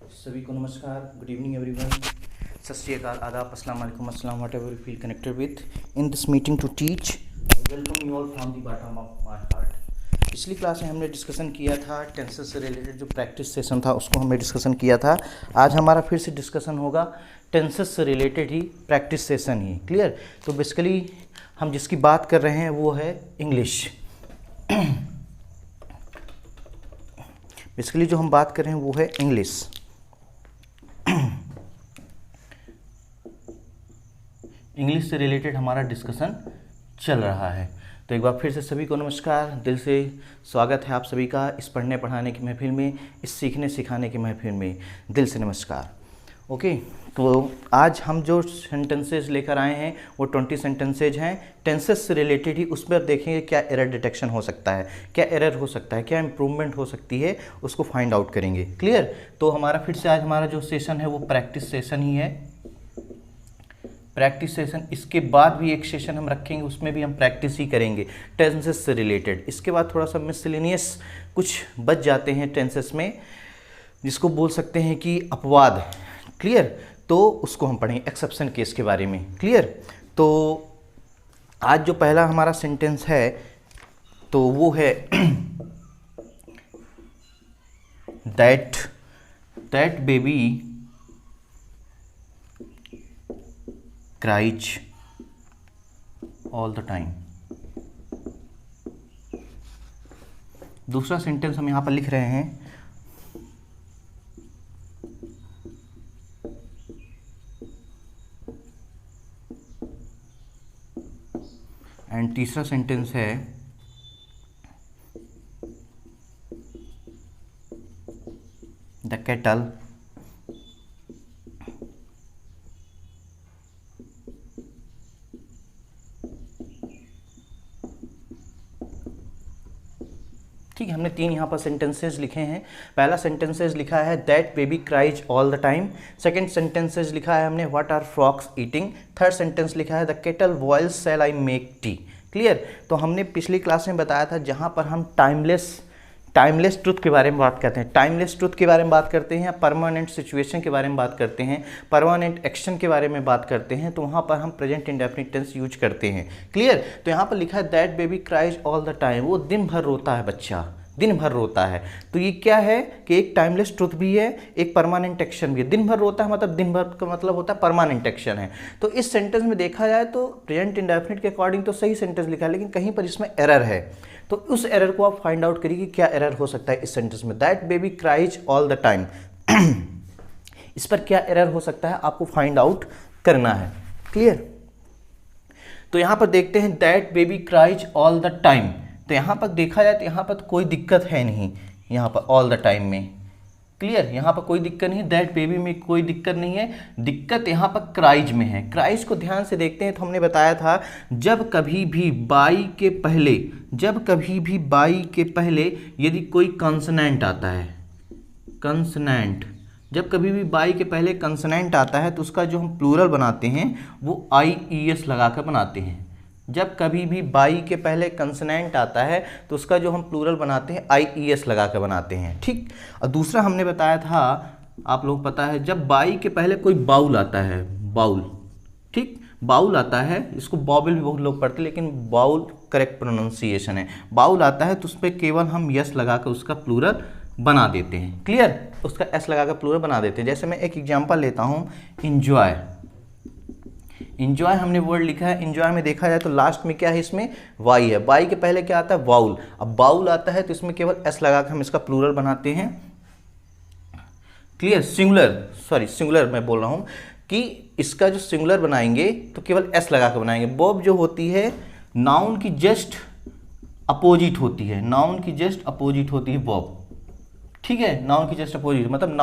सभी को नमस्कार, गुड इवनिंग एवरीवन, सत श्री अकाल, आदाब, अस्सलाम वालेकुम, अस्सलाम whatever you feel connected with in this meeting to teach. Welcome you all from the bottom of my heart. पिछली क्लास में हमने डिस्कशन किया था टेंसेस से रिलेटेड, जो प्रैक्टिस सेशन था उसको हमने डिस्कशन किया था। आज हमारा फिर से डिस्कशन होगा टेंसेस से रिलेटेड ही, प्रैक्टिस सेशन ही। क्लियर? तो बेसिकली हम जिसकी बात कर रहे हैं वो है इंग्लिश। बेसिकली जो हम बात कर रहे हैं वो है इंग्लिश। इंग्लिश से रिलेटेड हमारा डिस्कशन चल रहा है। तो एक बार फिर से सभी को नमस्कार, दिल से स्वागत है आप सभी का इस पढ़ने पढ़ाने की महफिल में, इस सीखने सिखाने की महफिल में, दिल से नमस्कार। ओके, तो आज हम जो सेंटेंसेज लेकर आए हैं वो 20 सेंटेंसेज हैं टेंसेस से रिलेटेड ही। उस पर देखेंगे क्या एरर डिटेक्शन हो सकता है, क्या एरर हो सकता है, क्या इम्प्रूवमेंट हो सकती है, उसको फाइंड आउट करेंगे। क्लियर? तो हमारा फिर से आज हमारा जो सेशन है वो प्रैक्टिस सेशन ही है, प्रैक्टिस सेशन। इसके बाद भी एक सेशन हम रखेंगे, उसमें भी हम प्रैक्टिस ही करेंगे टेंसेस से रिलेटेड। इसके बाद थोड़ा सा मिसलेनियस कुछ बच जाते हैं टेंसेस में, जिसको बोल सकते हैं कि अपवाद। क्लियर? तो उसको हम पढ़ेंगे, एक्सेप्शन केस के बारे में। क्लियर? तो आज जो पहला हमारा सेंटेंस है तो वो है that baby cries all the time। दूसरा सेंटेंस हम यहां पर लिख रहे हैं एंड तीसरा सेंटेंस है द केटल ठीक है। हमने तीन यहाँ पर सेंटेंसेज लिखे हैं। पहला सेंटेंसेज लिखा है that baby cries all the time. Second sentences लिखा है हमने what are frogs eating. Third sentence लिखा है the kettle boils shall I make tea. Clear? तो हमने पिछली क्लास में बताया था जहाँ पर हम टाइमलेस ट्रुथ के बारे में बात करते हैं, टाइमलेस ट्रुथ के बारे में बात करते हैं, परमानेंट सिचुएशन के बारे में बात करते हैं, परमानेंट एक्शन के बारे में बात करते हैं, तो वहाँ पर हम प्रेजेंट इंडेफिनिट टेंस यूज करते हैं। क्लियर? तो यहाँ पर लिखा है that baby cries all the time. वो दिन भर रोता है बच्चा, दिन भर रोता है। तो ये क्या है कि एक टाइमलेस ट्रुथ भी है, एक परमानेंट एक्शन भी है। दिन भर रोता है मतलब दिन भर का मतलब होता है परमानेंट एक्शन है। तो इस सेंटेंस में देखा जाए तो प्रेजेंट इंडेफिनिट के अकॉर्डिंग तो सही सेंटेंस लिखा है, लेकिन कहीं पर इसमें एरर है। तो उस एरर को आप फाइंड आउट करिए कि क्या एरर हो सकता है इस सेंटेंस में। That baby cries all the time, इस पर क्या एरर हो सकता है आपको फाइंड आउट करना है। क्लियर? तो यहां पर देखते हैं that baby cries all the time. तो यहाँ पर देखा जाए तो यहाँ पर कोई दिक्कत है नहीं, यहाँ पर ऑल द टाइम में। क्लियर? यहाँ पर कोई दिक्कत नहीं है, दैट बेबी में कोई दिक्कत नहीं है, दिक्कत यहाँ पर क्राइज में है। क्राइज को ध्यान से देखते हैं तो हमने बताया था जब कभी भी बाई के पहले यदि कोई कंसोनेंट आता है, कंसोनेंट, जब कभी भी बाई के पहले कंसोनेंट आता है तो उसका जो हम प्लूरल बनाते हैं वो IES लगा कर बनाते हैं। जब कभी भी बाई के पहले कंसोनेंट आता है तो उसका जो हम प्लूरल बनाते हैं IES लगा कर बनाते हैं। ठीक? और दूसरा हमने बताया था, आप लोग पता है, जब बाई के पहले कोई बाउल आता है, बाउल, ठीक, बाउल आता है, इसको बाउल भी बहुत लोग पढ़ते हैं लेकिन बाउल करेक्ट प्रोनाउंसिएशन है। बाउल आता है तो उस पर केवल हम यस लगा कर उसका प्लूरल बना देते हैं। क्लियर? उसका एस लगा कर प्लूरल बना देते हैं। जैसे मैं एक एग्जाम्पल लेता हूँ, इंजॉय। इंजॉय हमने वर्ड लिखा है, इंजॉय में देखा जाए तो लास्ट में क्या है, इसमें वाई है। वाई के पहले क्या आता है, वाउल। अब बाउल आता है तो इसमें केवल एस लगा कर हम इसका प्लूरल बनाते हैं। क्लियर? सिंगुलर मैं बोल रहा हूं कि इसका जो सिंगुलर बनाएंगे तो केवल एस लगा कर बनाएंगे। बॉब जो होती है नाउन की जस्ट अपोजिट होती है, नाउन की जस्ट अपोजिट होती है बॉब। ठीक है? नाउन की जस्ट अपोजिट मतलब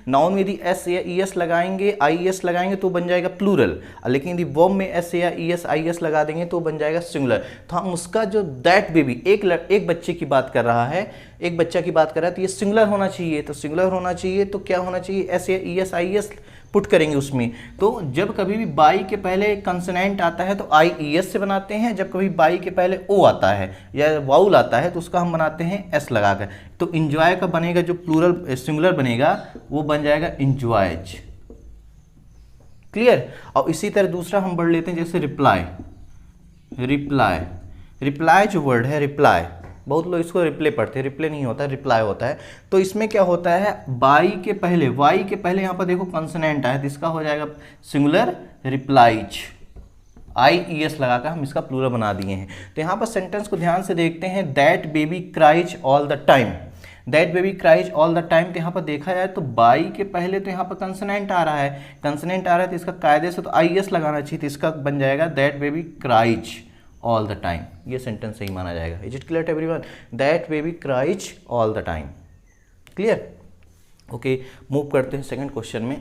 नाउन में यदि एस या ES लगाएंगे, IES लगाएंगे तो बन जाएगा प्लूरल, लेकिन यदि वर्ब में एस या ES IES लगा देंगे तो बन जाएगा सिंगुलर। तो हम उसका जो दैट बेबी, एक बच्चे की बात कर रहा है, एक बच्चा की बात कर रहा है, तो ये सिंगुलर होना चाहिए, तो सिंगुलर होना चाहिए तो क्या होना चाहिए, एस या E S I S put करेंगे उसमें। तो जब कभी भी बाई के पहले कंसोनेंट आता है तो आई ई एस से बनाते हैं, जब कभी बाई के पहले ओ आता है या वाउल आता है तो उसका हम बनाते हैं एस लगाकर। तो इंजॉय का बनेगा जो प्लूरल सिंगुलर बनेगा वो बन जाएगा इंजॉयज। क्लियर। और इसी तरह दूसरा हम बढ़ लेते हैं, जैसे रिप्लाई। रिप्लाई, रिप्लाई जो वर्ड है रिप्लाई, बहुत लोग इसको रिप्ले पढ़ते हैं, रिप्ले नहीं होता है, रिप्लाई होता है। तो इसमें क्या होता है, बाई के पहले, वाई के पहले यहाँ पर देखो कंसोनेंट आया तो इसका हो जाएगा सिंगुलर रिप्लाइज, आई ई एस लगाकर हम इसका प्लूरल बना दिए हैं। तो यहाँ पर सेंटेंस को ध्यान से देखते हैं, that baby cries all the time, that baby cries all the time. तो यहाँ पर देखा जाए तो बाई के पहले तो यहाँ पर कंसोनेंट आ रहा है, कंसोनेंट आ रहा है तो इसका कायदे से तो आई एस लगाना चाहिए, तो इसका बन जाएगा that baby cries all the time. ये सेंटेंस सही माना जाएगा। Is it clear to everyone, that baby cries all the time. Clear. Okay, move करते हैं सेकंड क्वेश्चन में।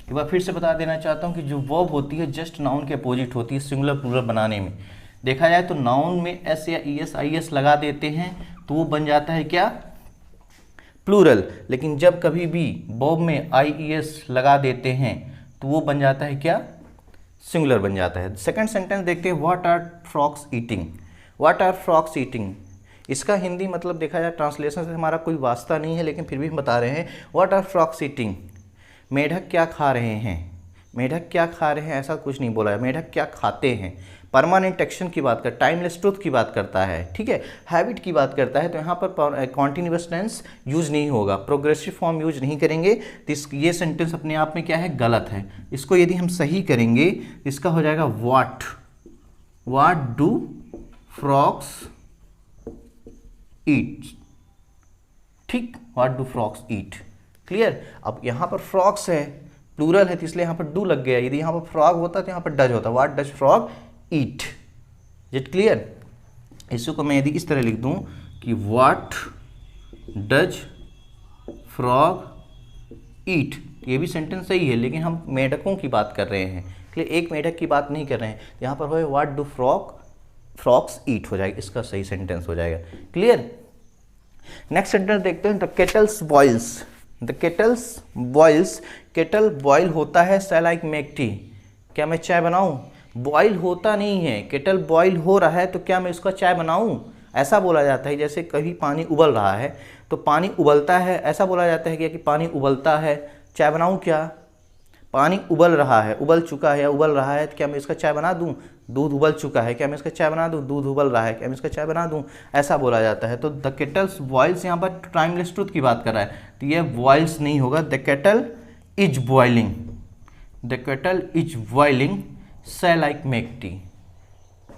एक बार फिर से बता देना चाहता हूँ कि जो वर्ब होती है जस्ट नाउन के अपोजिट होती है सिंगुलर प्लूरल बनाने में। देखा जाए तो नाउन में एस या ई एस आई एस लगा देते हैं तो वो बन जाता है क्या, प्लूरल। लेकिन जब कभी भी वर्ब में आई ई एस लगा देते हैं तो वो बन जाता है क्या, सिंगुलर बन जाता है। सेकंड सेंटेंस देखते हैं, what are frogs eating. What are frogs eating, इसका हिंदी मतलब देखा जाए ट्रांसलेशन से हमारा कोई वास्ता नहीं है, लेकिन फिर भी हम बता रहे हैं व्हाट आर फ्रॉक्स ईटिंग। मेढक क्या खा रहे हैं, मेढक क्या खा रहे हैं ऐसा कुछ नहीं बोला है, मेढक क्या खाते हैं। परमानेंट एक्शन की बात कर, टाइमलेस ट्रूथ की बात करता है, ठीक है, हैबिट की बात करता है, तो यहाँ पर कॉन्टिन्यूअस टेंस यूज नहीं होगा, प्रोग्रेसिव फॉर्म यूज नहीं करेंगे। तो ये सेंटेंस अपने आप में क्या है, गलत है। इसको यदि हम सही करेंगे इसका हो जाएगा व्हाट डू फ्रॉक्स ईट। ठीक, what do frogs eat. Clear. अब यहाँ पर फ्रॉक्स है, प्लूरल है, तो इसलिए यहाँ पर डू लग गया। यदि यहाँ पर फ्रॉग होता तो यहाँ पर डज होता, what does frog eat. It clear. इसको मैं यदि इस तरह लिख दूं कि व्हाट डज फ्रॉग ईट, ये भी सेंटेंस सही है, लेकिन हम मेढकों की बात कर रहे हैं, क्लियर, एक मेढक की बात नहीं कर रहे हैं। यहाँ पर हो व्हाट डू फ्रॉक्स ईट हो जाएगा, इसका सही सेंटेंस हो जाएगा। क्लियर। नेक्स्ट सेंटेंस देखते हैं, the kettles boils. The kettles boils, kettle boil होता है, शैल आई मेक टी, क्या मैं चाय बनाऊं। बॉयल होता नहीं है, केटल बॉयल हो रहा है, तो क्या मैं उसका चाय बनाऊं, ऐसा बोला जाता है। जैसे कभी पानी उबल रहा है तो पानी उबलता है, ऐसा बोला जाता है कि पानी उबलता है, चाय बनाऊं क्या। पानी उबल रहा है, उबल चुका है या उबल रहा है, तो क्या मैं इसका चाय बना दूं। दूध उबल चुका है, क्या मैं इसका चाय बना दूं। दूध उबल रहा है, क्या मैं इसका चाय बना दूं, ऐसा बोला जाता है। तो द केटल्स बॉइल्स यहाँ पर टाइमलेस ट्रूथ की बात कर रहा है, तो ये बॉइल्स नहीं होगा, the kettle is boiling. The kettle is boiling shall I make tea,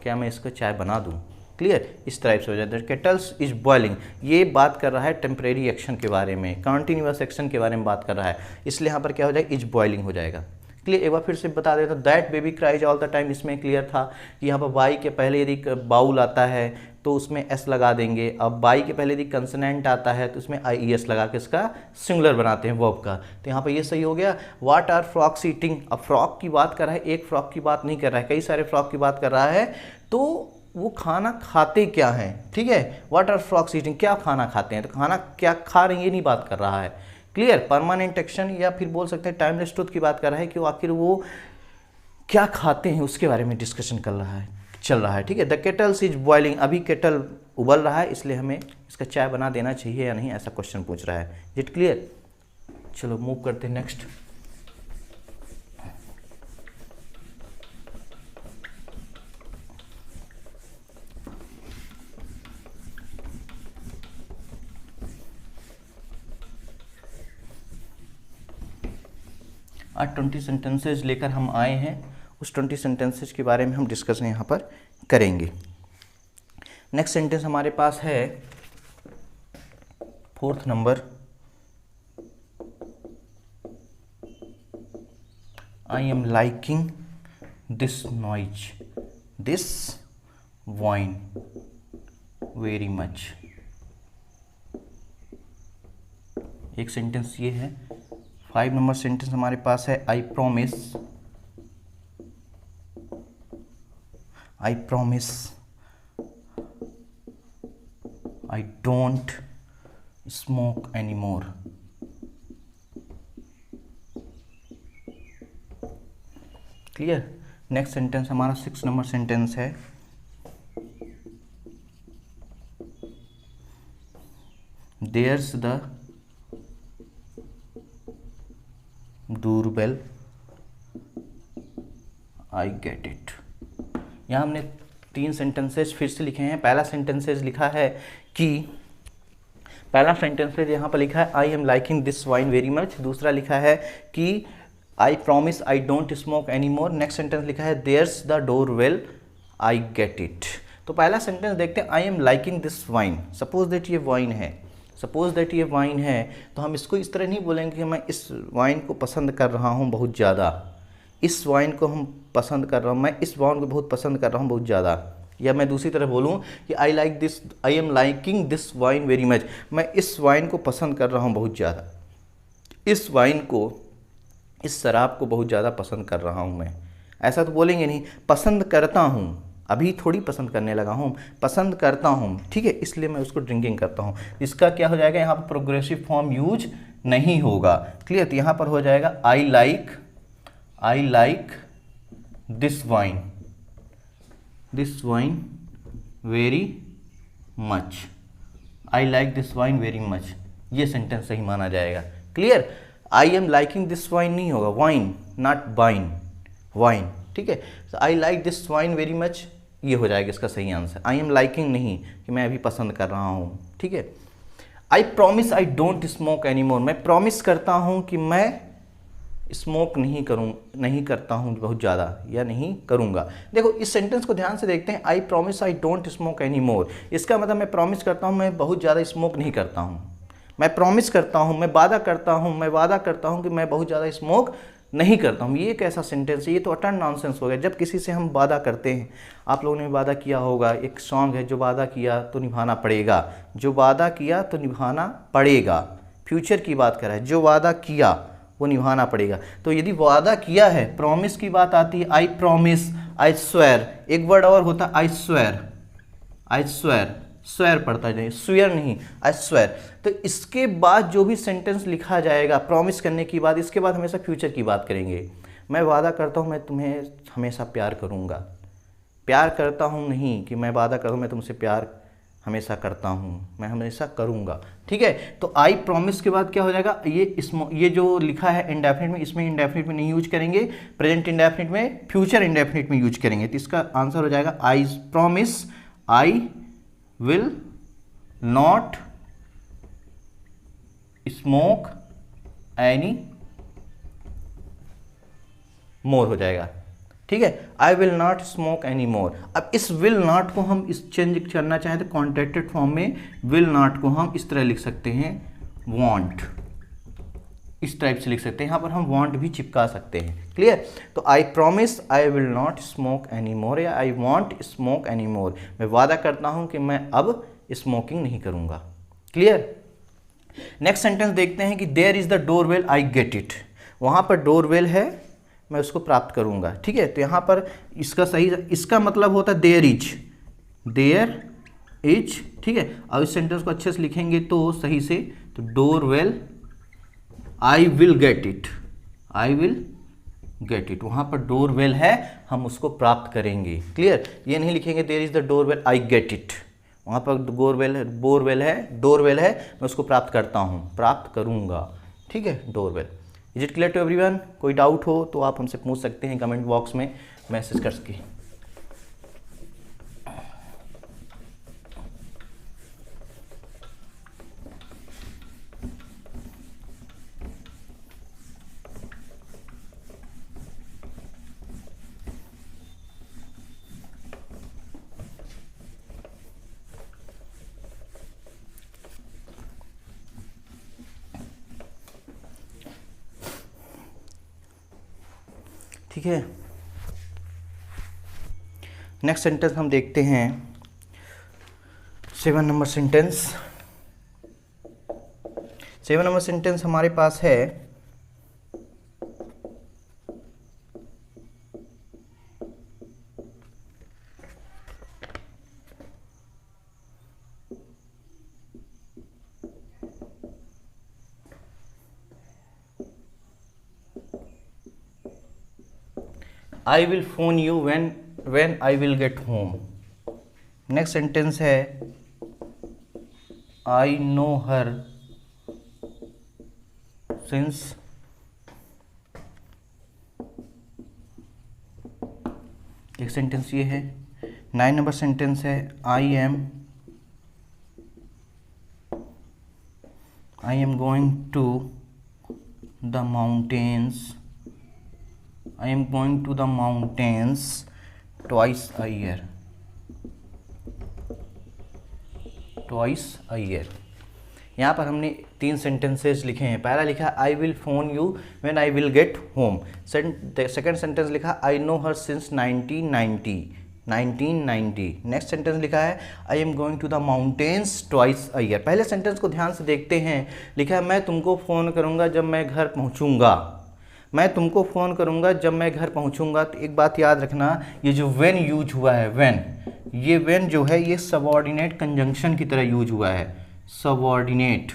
क्या मैं इसका चाय बना दूं। क्लियर, इस टाइप से हो जाता है। केटल्स इज बॉइलिंग, ये बात कर रहा है टेम्परेरी एक्शन के बारे में, कंटिन्यूअस एक्शन के बारे में बात कर रहा है, इसलिए यहाँ पर क्या हो जाएगा, इज बॉइलिंग हो जाएगा। क्लियर। एक बार फिर से बता देता हूँ, that baby cries all the time, इसमें क्लियर था कि यहाँ पर बाई के पहले यदि बाउल आता है तो उसमें एस लगा देंगे। अब बाई के पहले यदि कंसोनेंट आता है तो उसमें आई ई एस लगा के इसका सिंगुलर बनाते हैं वर्ब का, तो यहाँ पर ये सही हो गया। व्हाट आर फ्रॉक्स ईटिंग, अब फ्रॉक की बात कर रहा है, एक फ्रॉक की बात नहीं कर रहा है, कई सारे फ्रॉक की बात कर रहा है, तो वो खाना खाते क्या हैं, ठीक है। व्हाट आर फ्रॉक्स ईटिंग, क्या खाना खाते हैं, तो खाना क्या खा रहे हैं ये नहीं बात कर रहा है। क्लियर। परमानेंट एक्शन या फिर बोल सकते हैं टाइमलेस ट्रूथ की बात कर रहा है कि वो आखिर वो क्या खाते हैं उसके बारे में डिस्कशन कर रहा है, चल रहा है, ठीक है। द केटल्स इज बॉइलिंग, अभी केटल उबल रहा है, इसलिए हमें इसका चाय बना देना चाहिए या नहीं, ऐसा क्वेश्चन पूछ रहा है। It clear. चलो मूव करते हैं नेक्स्ट। आज 20 सेंटेंसेज लेकर हम आए हैं, उस 20 सेंटेंसेज के बारे में हम डिस्कशन यहाँ पर करेंगे। नेक्स्ट सेंटेंस हमारे पास है 4th number, I am liking this noise, this wine very much. एक सेंटेंस ये है। 5 नंबर सेंटेंस हमारे पास है, I promise I promise I don't smoke any more. Clear. Next sentence हमारा 6 नंबर सेंटेंस है, there's the doorbell I get it. यहाँ हमने 3 सेंटेंसेज फिर से लिखे हैं। पहला सेंटेंसेज लिखा है कि पहला सेंटेंसेज यहाँ पर लिखा है I am liking this wine very much. दूसरा लिखा है कि I promise I don't smoke any more. Next sentence लिखा है there's the doorbell I get it. तो पहला सेंटेंस देखते हैं, I am liking this wine. Suppose that ये वाइन है, सपोज दैट ये वाइन है, तो हम इसको इस तरह नहीं बोलेंगे कि मैं इस वाइन को पसंद कर रहा हूँ बहुत ज़्यादा, इस वाइन को हम पसंद कर रहा हूँ, मैं इस वाइन को बहुत पसंद कर रहा हूँ बहुत ज़्यादा। या मैं दूसरी तरह बोलूँ कि I like this, I am liking this wine very much, मैं इस वाइन को पसंद कर रहा हूँ बहुत ज़्यादा, इस वाइन को, इस शराब को बहुत ज़्यादा पसंद कर रहा हूँ मैं। ऐसा तो बोलेंगे नहीं, पसंद करता हूँ, अभी थोड़ी पसंद करने लगा हूँ, पसंद करता हूँ, ठीक है, इसलिए मैं उसको ड्रिंकिंग करता हूँ। इसका क्या हो जाएगा, यहाँ पर प्रोग्रेसिव फॉर्म यूज नहीं होगा। क्लियर। तो यहाँ पर हो जाएगा I like this wine very much, I like this wine very much, ये सेंटेंस सही माना जाएगा। Clear. I am liking this wine नहीं होगा, वाइन नॉट वाइन, वाइन, ठीक है। तो I like this wine very much, ये हो जाएगा इसका सही आंसर। आई एम लाइकिंग नहीं कि मैं अभी पसंद कर रहा हूँ, ठीक है। I promise I don't smoke any more, मैं प्रॉमिस करता हूँ कि मैं स्मोक नहीं करता हूँ बहुत ज़्यादा, या नहीं करूँगा। देखो इस सेंटेंस को ध्यान से देखते हैं, आई promise I don't smoke any मोर, इसका मतलब मैं प्रॉमिस करता हूँ मैं बहुत ज़्यादा स्मोक नहीं करता हूँ। मैं प्रॉमिस करता हूँ, मैं वादा करता हूँ कि मैं बहुत ज़्यादा स्मोक नहीं करता हूँ। ये कैसा सेंटेंस है, ये तो अटर नॉनसेंस हो गया। जब किसी से हम वादा करते हैं, आप लोगों ने वादा किया होगा, एक सॉन्ग है, जो वादा किया तो निभाना पड़ेगा, जो वादा किया तो निभाना पड़ेगा, फ्यूचर की बात कर रहा है, जो वादा किया वो निभाना पड़ेगा। तो यदि वादा किया है, प्रॉमिस की बात आती है, आई प्रॉमिस, आई स्वेयर, एक वर्ड और होता है आई स्वेयर, स्वेयर पड़ता है, स्वेयर नहीं, आई स्वेयर। तो इसके बाद जो भी सेंटेंस लिखा जाएगा प्रॉमिस करने की बाद, इसके बाद हमेशा फ्यूचर की बात करेंगे। मैं वादा करता हूँ मैं तुम्हें हमेशा प्यार करूँगा, प्यार करता हूँ नहीं कि मैं वादा करता हूँ मैं तुमसे प्यार हमेशा करता हूँ, मैं हमेशा करूँगा, ठीक है। तो आई प्रॉमिस के बाद क्या हो जाएगा, ये जो लिखा है इंडेफिनिट में, इसमें इंडेफिनिट में नहीं यूज करेंगे, प्रेजेंट इंडेफिनिट में, फ्यूचर इंडेफिनिट में यूज करेंगे। तो इसका आंसर हो जाएगा आई promise I will not smoke any मोर हो जाएगा, ठीक है। I will not smoke any मोर। अब इस विल नॉट को हम इस चेंज करना चाहें तो कॉन्ट्रैक्टेड फॉर्म में विल नॉट को हम इस तरह लिख सकते हैं, वॉन्ट, इस टाइप से लिख सकते हैं। यहाँ पर हम वॉन्ट भी चिपका सकते हैं। क्लियर। तो I promise I will not smoke any more, या I won't smoke any more, मैं वादा करता हूँ कि मैं अब स्मोकिंग नहीं करूँगा। क्लियर। नेक्स्ट सेंटेंस देखते हैं कि there is the doorbell I get it. वहाँ पर डोरबेल है, मैं उसको प्राप्त करूँगा, ठीक है। तो यहाँ पर इसका मतलब होता है देयर इज, ठीक है। अब इस सेंटेंस को अच्छे से लिखेंगे तो सही से, तो doorbell I will gate it, वहाँ पर डोरबेल है, हम उसको प्राप्त करेंगे। क्लियर। ये नहीं लिखेंगे there is the doorbell I get it, वहाँ पर बोरवेल है, डोरबेल है, मैं उसको प्राप्त करता हूँ, प्राप्त करूँगा, ठीक है, doorbell. Is it clear to everyone? कोई डाउट हो तो आप हमसे पूछ सकते हैं कमेंट बॉक्स में मैसेज करके। ठीक है। नेक्स्ट सेंटेंस हम देखते हैं 7 नंबर सेंटेंस। 7 नंबर सेंटेंस हमारे पास है, I will phone you when I will get home. Next sentence है आई नो हर सिंस एक सेंटेंस ये है। 9 नंबर सेंटेंस है I am going to the mountains twice a year. यहाँ पर हमने 3 सेंटेंसेस लिखे हैं। पहला लिखा I will phone you when I will get home. Second sentence लिखा I know her since 1990। Next sentence लिखा है I am going to the mountains twice a year. पहले सेंटेंस को ध्यान से देखते हैं। लिखा है मैं तुमको फ़ोन करूँगा जब मैं घर पहुँचूँगा। मैं तुमको फ़ोन करूँगा जब मैं घर पहुँचूँगा। तो एक बात याद रखना, ये जो व्हेन यूज हुआ है, ये व्हेन जो है ये सबऑर्डिनेट कंजंक्शन की तरह यूज हुआ है। सबऑर्डिनेट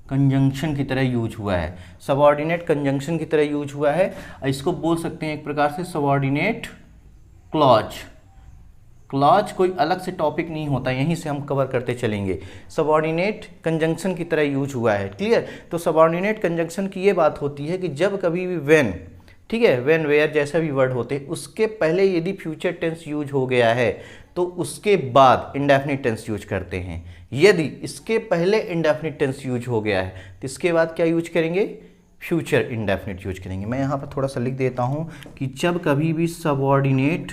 कंजंक्शन की तरह यूज हुआ है। सबऑर्डिनेट कंजंक्शन की तरह यूज हुआ है। इसको बोल सकते हैं एक प्रकार से सबऑर्डिनेट क्लॉज। क्लॉज कोई अलग से टॉपिक नहीं होता, यहीं से हम कवर करते चलेंगे। सबऑर्डिनेट कंजंक्शन की तरह यूज हुआ है। क्लियर? तो सबऑर्डिनेट कंजंक्शन की ये बात होती है कि जब कभी भी व्हेन, ठीक है, व्हेन वेयर जैसा भी वर्ड होते हैं, उसके पहले यदि फ्यूचर टेंस यूज हो गया है तो उसके बाद इंडेफिनिट टेंस यूज करते हैं। यदि इसके पहले इंडेफिनिट टेंस यूज हो गया है तो इसके बाद क्या यूज करेंगे? फ्यूचर इंडेफिनिट यूज करेंगे। मैं यहाँ पर थोड़ा सा लिख देता हूँ कि जब कभी भी सबऑर्डिनेट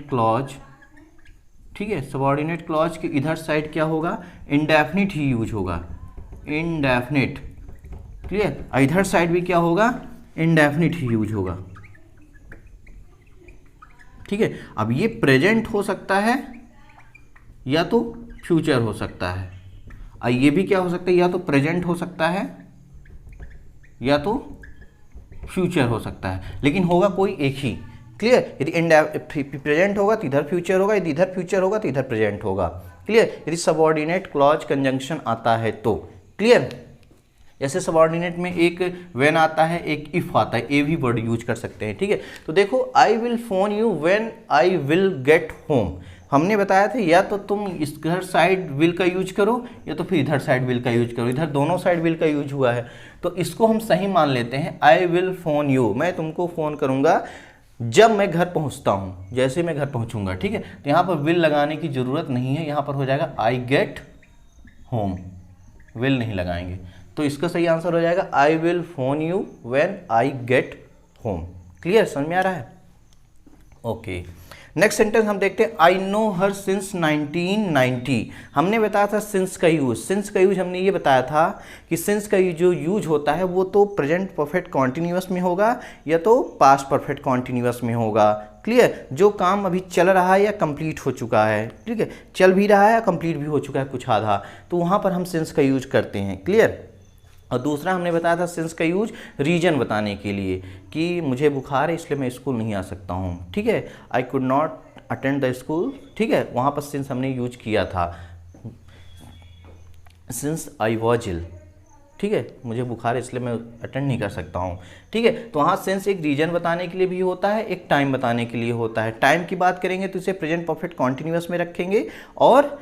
क्लॉज, ठीक है, सबऑर्डिनेट क्लॉज के इधर साइड क्या होगा? इंडेफिनिट ही यूज होगा। Indefinite, clear? इधर साइड भी क्या होगा? इंडेफिनिट ही यूज होगा। ठीक है, अब ये प्रेजेंट हो सकता है या तो फ्यूचर हो सकता है। ये भी क्या हो सकता है? या तो प्रेजेंट हो सकता है या तो फ्यूचर हो सकता है, लेकिन होगा कोई एक ही। क्लियर? यदि प्रेजेंट होगा तो इधर फ्यूचर होगा, यदि इधर फ्यूचर होगा तो इधर प्रेजेंट होगा। क्लियर? यदि सबऑर्डिनेट क्लॉज कंजंक्शन आता है तो। क्लियर? जैसे सबऑर्डिनेट में एक व्हेन आता है, एक इफ आता है, ये भी वर्ड यूज कर सकते हैं। ठीक है, तो देखो आई will phone you when I will get home. हमने बताया था या तो तुम इधर साइड विल का यूज करो या तो फिर इधर साइड विल का यूज करो। इधर दोनों साइड विल का यूज हुआ है तो इसको हम सही मान लेते हैं। आई विल फोन यू, मैं तुमको फ़ोन करूँगा जब मैं घर पहुँचता हूँ, जैसे मैं घर पहुँचूँगा। ठीक है, तो यहाँ पर विल लगाने की ज़रूरत नहीं है, यहाँ पर हो जाएगा आई गेट होम, विल नहीं लगाएंगे। तो इसका सही आंसर हो जाएगा I will phone you when I get home. Clear? समझ में आ रहा है? ओके, नेक्स्ट सेंटेंस हम देखते हैं आई नो हर सिंस 1990। हमने बताया था सिंस का यूज हमने ये बताया था कि सिंस का जो यूज होता है वो तो प्रेजेंट परफेक्ट कॉन्टिन्यूअस में होगा या तो पास्ट परफेक्ट कॉन्टिन्यूअस में होगा। क्लियर? जो काम अभी चल रहा है या कंप्लीट हो चुका है, ठीक है, चल भी रहा है या कंप्लीट भी हो चुका है कुछ आधा, तो वहाँ पर हम सिंस का यूज करते हैं। क्लियर? और दूसरा हमने बताया था सिंस का यूज रीजन बताने के लिए कि मुझे बुखार है इसलिए मैं स्कूल नहीं आ सकता हूँ। ठीक है, I could not attend the school. ठीक है, वहाँ पर सिंस हमने यूज किया था। सिंस आई वॉज इल, ठीक है, मुझे बुखार है इसलिए मैं अटेंड नहीं कर सकता हूँ। ठीक है, तो वहाँ सिंस एक रीजन बताने के लिए भी होता है, एक टाइम बताने के लिए होता है। टाइम की बात करेंगे तो इसे प्रेजेंट परफेक्ट कॉन्टिन्यूअस में रखेंगे और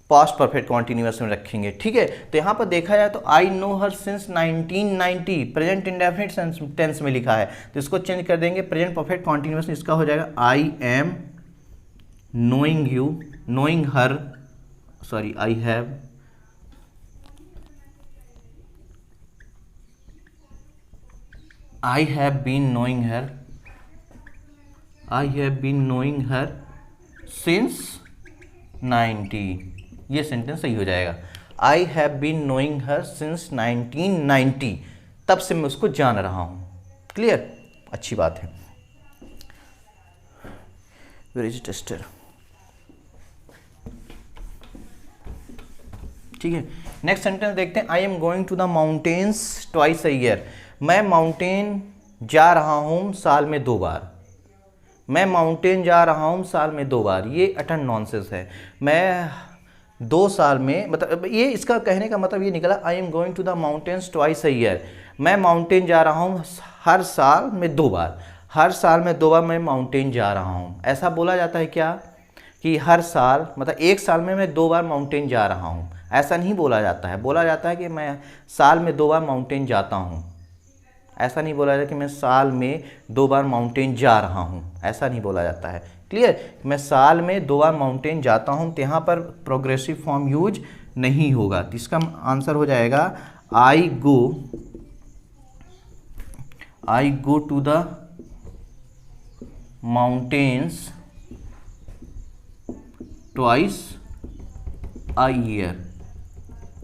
पास्ट परफेक्ट कॉन्टिन्यूअस में रखेंगे। ठीक है, तो यहाँ पर देखा जाए तो I know her since 1990 present indefinite tense में लिखा है, तो इसको चेंज कर देंगे प्रेजेंट परफेक्ट कॉन्टिन्यूअस। इसका हो जाएगा I am knowing you, knowing her, sorry I have been knowing her, I have been knowing her since 90। ये सेंटेंस सही हो जाएगा। I have been knowing her since 1990, तब से मैं उसको जान रहा हूं। क्लियर? अच्छी बात है। Where is tester? ठीक है, नेक्स्ट सेंटेंस देखते हैं। I am going to the mountains twice a year. मैं माउंटेन जा रहा हूं साल में 2 बार। मैं माउंटेन जा रहा हूं साल में 2 बार, ये अटर नॉनसेंस है। मैं 2 साल में, मतलब ये इसका कहने का मतलब ये निकला, I am going to the mountains twice a year, मैं माउंटेन जा रहा हूँ हर साल में 2 बार, हर साल में 2 बार मैं माउंटेन जा रहा हूँ। ऐसा बोला जाता है क्या कि हर साल, मतलब एक साल में मैं 2 बार माउंटेन जा रहा हूँ, ऐसा नहीं बोला जाता है। बोला जाता है कि मैं साल में 2 बार माउंटेन जाता हूँ। ऐसा नहीं बोला जाता कि मैं साल में 2 बार माउंटेन जा रहा हूँ, ऐसा नहीं बोला जाता है। क्लियर, मैं साल में 2 बार माउंटेन जाता हूँ, तो यहाँ पर प्रोग्रेसिव फॉर्म यूज नहीं होगा। तो इसका आंसर हो जाएगा I go to the mountains twice a year.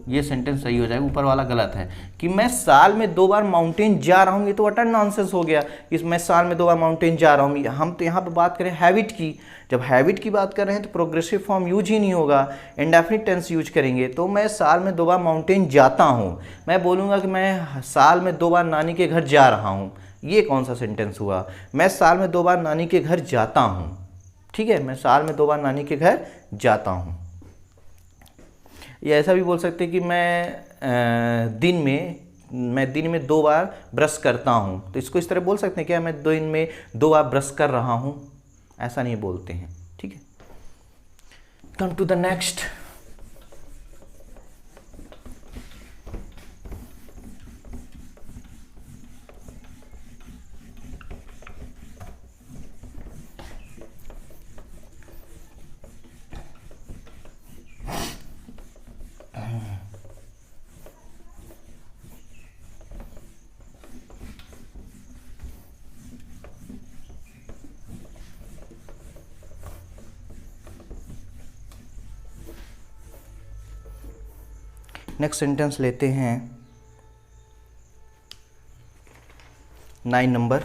ये सेंटेंस सही हो जाएगा, ऊपर वाला गलत है कि मैं साल में 2 बार माउंटेन जा रहा हूँ, ये तो अटर नॉनसेंस हो गया कि मैं साल में 2 बार माउंटेन जा रहा हूँ। हम तो यहाँ पे बात करें हैबिट की, जब हैबिट की बात कर रहे हैं तो प्रोग्रेसिव फॉर्म यूज ही नहीं होगा, इंडेफिनिट टेंस यूज करेंगे। तो मैं साल में 2 बार माउंटेन जाता हूँ, मैं बोलूँगा कि मैं साल में 2 बार नानी के घर जा रहा हूँ, ये कौन सा सेंटेंस हुआ? मैं साल में 2 बार नानी के घर जाता हूँ, ठीक है, मैं साल में 2 बार नानी के घर जाता हूँ। या ऐसा भी बोल सकते हैं कि मैं दिन में 2 बार ब्रश करता हूँ, तो इसको इस तरह बोल सकते हैं क्या, मैं दिन में 2 बार ब्रश कर रहा हूँ, ऐसा नहीं बोलते हैं, ठीक है। Come to the next. Next sentence लेते हैं 9 नंबर।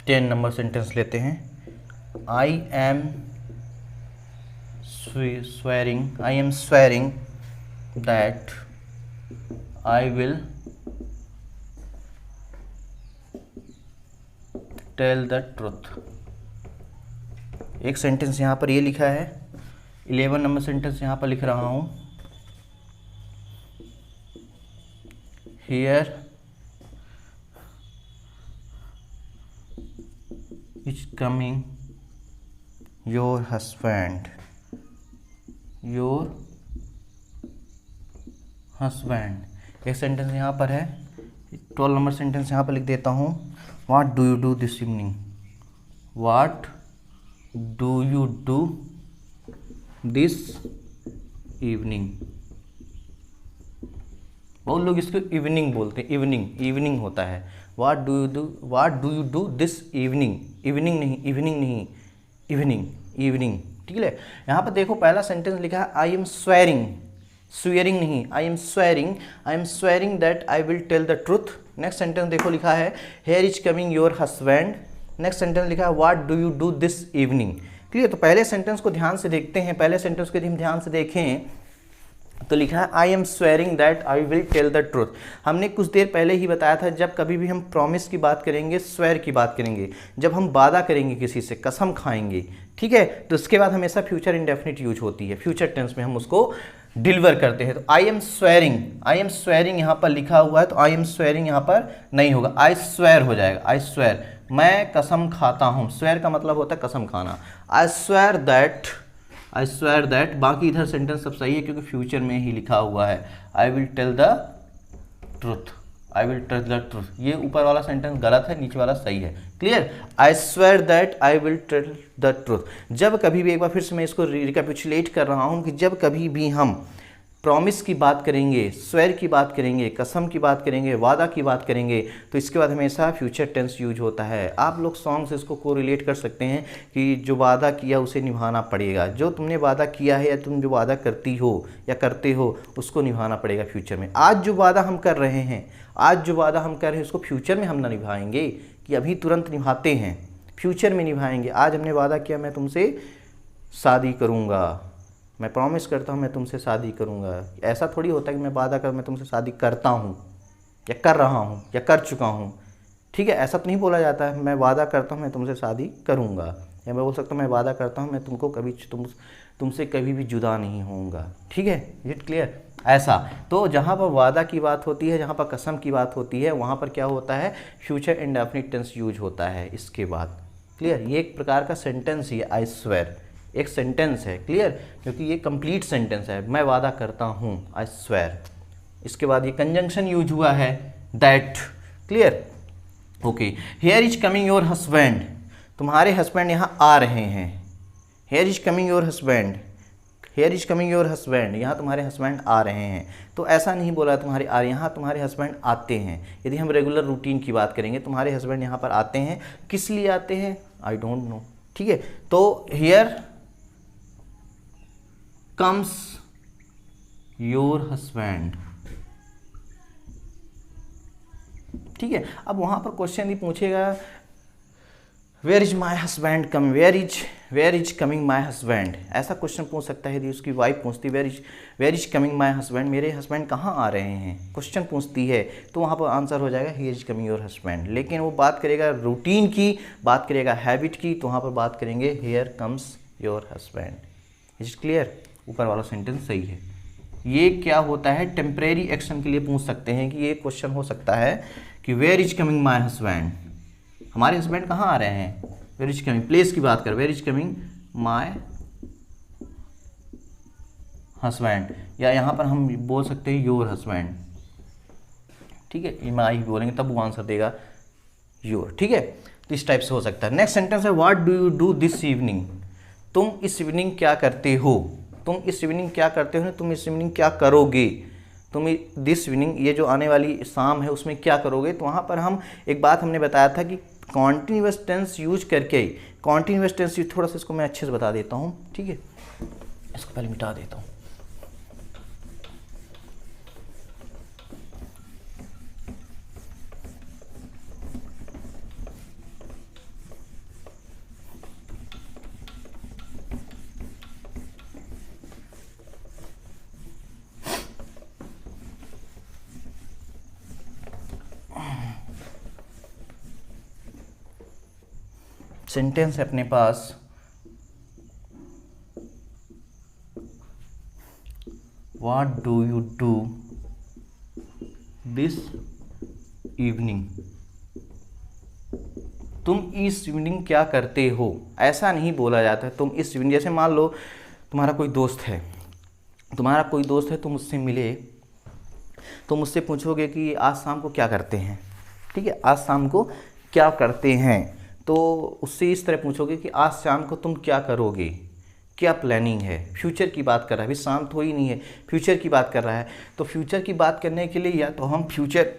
टेन नंबर सेंटेंस लेते हैं। I am swearing that I will tell the truth। एक सेंटेंस यहाँ पर ये लिखा है, 11 नंबर सेंटेंस यहाँ पर लिख रहा हूँ। Here is coming your husband। एक सेंटेंस यहाँ पर है, 12 नंबर सेंटेंस यहाँ पर लिख देता हूँ। What do you do this evening? What do you do this evening? बहुत लोग इसको इवनिंग बोलते हैं, इवनिंग होता है। What do you do this evening? Evening नहीं, इवनिंग, ठीक है। यहाँ पर देखो पहला सेंटेंस लिखा है आई एम स्वेयरिंग नहीं, I am swearing that I will tell the truth. Next sentence देखो लिखा है here is coming your husband. Next sentence लिखा है what do you do this evening. Clear, तो पहले सेंटेंस को ध्यान से देखते हैं। पहले सेंटेंस को हम ध्यान से देखें तो लिखा है I am swearing that I will tell the truth. हमने कुछ देर पहले ही बताया था, जब कभी भी हम प्रॉमिस की बात करेंगे, स्वेयर की बात करेंगे, जब हम वादा करेंगे किसी से, कसम खाएंगे, ठीक है, तो उसके बाद हमेशा फ्यूचर इंडेफिनिट यूज होती है, फ्यूचर टेंस में हम उसको डिलीवर करते हैं। तो आई एम स्वेयरिंग यहाँ पर लिखा हुआ है, तो आई एम स्वेयरिंग यहाँ पर नहीं होगा, आई स्वेयर हो जाएगा। आई स्वेयर, मैं कसम खाता हूँ। स्वेयर का मतलब होता है कसम खाना। आई स्वेयर दैट, बाकी इधर सेंटेंस सब सही है क्योंकि फ्यूचर में ही लिखा हुआ है। I will tell the truth, ये ऊपर वाला सेंटेंस गलत है, नीचे वाला सही है। Clear, I swear that I will tell the truth. जब कभी भी, एक बार फिर से मैं इसको रिकैपिचुलेट कर रहा हूँ कि जब कभी भी हम प्रॉमिस की बात करेंगे, स्वेयर की बात करेंगे, कसम की बात करेंगे, वादा की बात करेंगे, तो इसके बाद हमेशा फ्यूचर टेंस यूज होता है। आप लोग सॉन्ग से इसको कोरिलेट कर सकते हैं कि जो वादा किया उसे निभाना पड़ेगा। जो तुमने वादा किया है या तुम जो वादा करती हो या करते हो उसको निभाना पड़ेगा फ्यूचर में। आज जो वादा हम कर रहे हैं उसको फ्यूचर में हम ना निभाएंगे कि अभी तुरंत निभाते हैं, फ्यूचर में निभाएंगे। आज हमने वादा किया मैं तुमसे शादी करूँगा, मैं प्रॉमिस करता हूँ मैं तुमसे शादी करूँगा। ऐसा थोड़ी होता है कि मैं वादा कर मैं तुमसे शादी करता हूँ या कर रहा हूँ या कर चुका हूँ, ठीक है, ऐसा तो नहीं बोला जाता है मैं वादा करता हूँ मैं तुमसे शादी करूँगा, या मैं बोल सकता हूँ मैं वादा करता हूँ मैं तुमको कभी तुमसे कभी भी जुदा नहीं होऊंगा। ठीक है, इज इट क्लियर? ऐसा तो जहाँ पर वादा की बात होती है, जहाँ पर कसम की बात होती है, वहाँ पर क्या होता है, फ्यूचर इंडेफिनिट टेंस यूज होता है इसके बाद। क्लियर? ये एक प्रकार का सेंटेंस ही है, आई स्वेयर एक सेंटेंस है। क्लियर? क्योंकि ये कंप्लीट सेंटेंस है, मैं वादा करता हूँ, आई स्वेयर। इसके बाद ये कंजंक्शन यूज हुआ है, that. Clear? Okay, here is coming your husband, तुम्हारे हस्बैंड यहाँ आ रहे हैं। Here is coming your husband, here is coming your husband, यहाँ तुम्हारे हस्बैंड आ रहे हैं। तो ऐसा नहीं बोला तुम्हारे आ रहे, यहाँ तुम्हारे हस्बैंड आते हैं। यदि हम रेगुलर रूटीन की बात करेंगे, तुम्हारे हस्बैंड यहाँ पर आते हैं, किस लिए आते हैं, आई डोंट नो। ठीक है, तो हियर कम्स योर हस्बैंड। ठीक है, अब वहाँ पर क्वेश्चन ही पूछेगा where is my husband coming, where is coming my husband, ऐसा क्वेश्चन पूछ सकता है। यदि उसकी वाइफ पूछती where is coming my husband, मेरे हस्बैंड कहाँ आ रहे हैं, क्वेश्चन पूछती है, तो वहाँ पर आंसर हो जाएगा here is coming your husband. लेकिन वो बात करेगा रूटीन की, बात करेगा हैबिट की, तो वहाँ पर बात करेंगे here comes your husband. Is clear? ऊपर वाला सेंटेंस सही है। ये क्या होता है, टेम्परेरी एक्शन के लिए पूछ सकते हैं कि ये क्वेश्चन हो सकता है कि where is coming my husband, हमारे हस्बैंड कहाँ आ रहे हैं। वेयर इज कमिंग, प्लेस की बात कर, where is coming my husband, या यहाँ पर हम बोल सकते हैं योर हस्बैंड। ठीक है, माई बोलेंगे तब वो आंसर देगा योर। ठीक है, तो इस टाइप से हो सकता है। नेक्स्ट सेंटेंस है what do you do this evening, तुम इस इवनिंग क्या करते हो, तुम इस इवनिंग क्या करते हो, तुम इस इवनिंग क्या करोगे, तुम दिस इवनिंग, ये जो आने वाली शाम है उसमें क्या करोगे। तो वहाँ पर हम एक बात हमने बताया था कि कॉन्टिन्यूअस टेंस यूज करके, कॉन्टिन्यूअस टेंस यूज, थोड़ा सा इसको मैं अच्छे से बता देता हूँ। ठीक है, इसको पहले मिटा देता हूँ। सेंटेंस है अपने पास, what do you do this evening, तुम इस इवनिंग क्या करते हो। ऐसा नहीं बोला जाता है तुम इस इवनिंग, जैसे मान लो तुम्हारा कोई दोस्त है, तुम उससे मिले, तो मुझसे पूछोगे कि आज शाम को क्या करते हैं। ठीक है, आज शाम को क्या करते हैं, तो उससे इस तरह पूछोगे कि आज शाम को तुम क्या करोगे, क्या प्लानिंग है। फ्यूचर की बात कर रहा है, अभी शाम तो ही नहीं है, फ्यूचर की बात कर रहा है। तो फ्यूचर की बात करने के लिए या तो हम फ्यूचर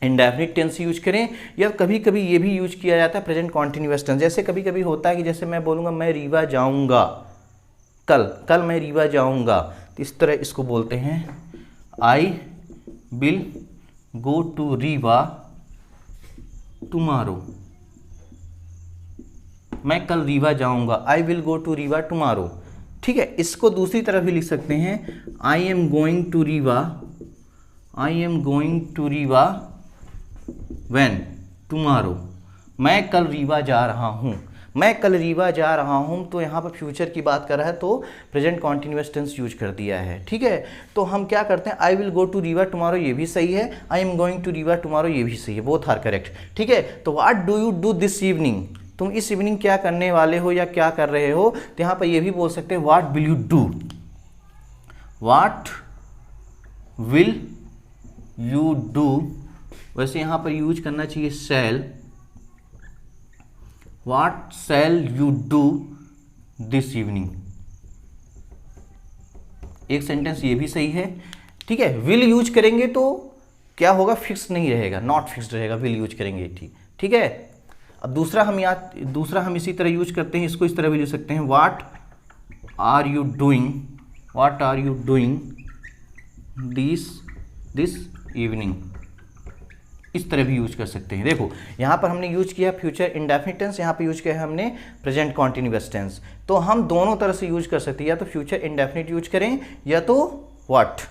इंडेफिनिट टेंस यूज करें, या कभी कभी ये भी यूज किया जाता है प्रेजेंट कॉन्टिन्यूअस टेंस। जैसे कभी कभी होता है कि जैसे मैं बोलूँगा मैं रीवा जाऊँगा, कल मैं रीवा जाऊँगा, तो इस तरह इसको बोलते हैं I will go to Rewa tomorrow, मैं कल रीवा जाऊंगा, I will go to Rewa tomorrow. ठीक है, इसको दूसरी तरफ भी लिख सकते हैं, I am going to Rewa, I am going to Rewa when, tomorrow, मैं कल रीवा जा रहा हूँ, मैं कल रीवा जा रहा हूँ। तो यहाँ पर फ्यूचर की बात कर रहा है तो प्रेजेंट कॉन्टिन्यूअस टेंस यूज कर दिया है। ठीक है, तो हम क्या करते हैं, I will go to Rewa tomorrow, ये भी सही है, I am going to Rewa tomorrow, ये भी सही है, बोथ आर करेक्ट। ठीक है, तो what do you do this evening, तुम इस इवनिंग क्या करने वाले हो या क्या कर रहे हो। तो यहाँ पर ये भी बोल सकते हैं what will you do, what will you do, वैसे यहाँ पर यूज करना चाहिए shall, what shall you do this evening. एक सेंटेंस ये भी सही है। ठीक है, विल यूज करेंगे तो क्या होगा, फिक्स नहीं रहेगा, नॉट फिक्स रहेगा, विल यूज करेंगे। ठीक है, अब दूसरा हम इसी तरह यूज करते हैं, इसको इस तरह भी लिख सकते हैं, what are you doing, what are you doing this evening, इस तरह भी यूज कर सकते हैं। देखो यहाँ पर हमने यूज किया फ्यूचर इंडेफिनिट टेंस, यहाँ पे यूज किया है हमने प्रेजेंट कॉन्टिन्यूअस टेंस। तो हम दोनों तरह से यूज कर सकते हैं, या तो फ्यूचर इंडेफिनिट यूज करें या तो what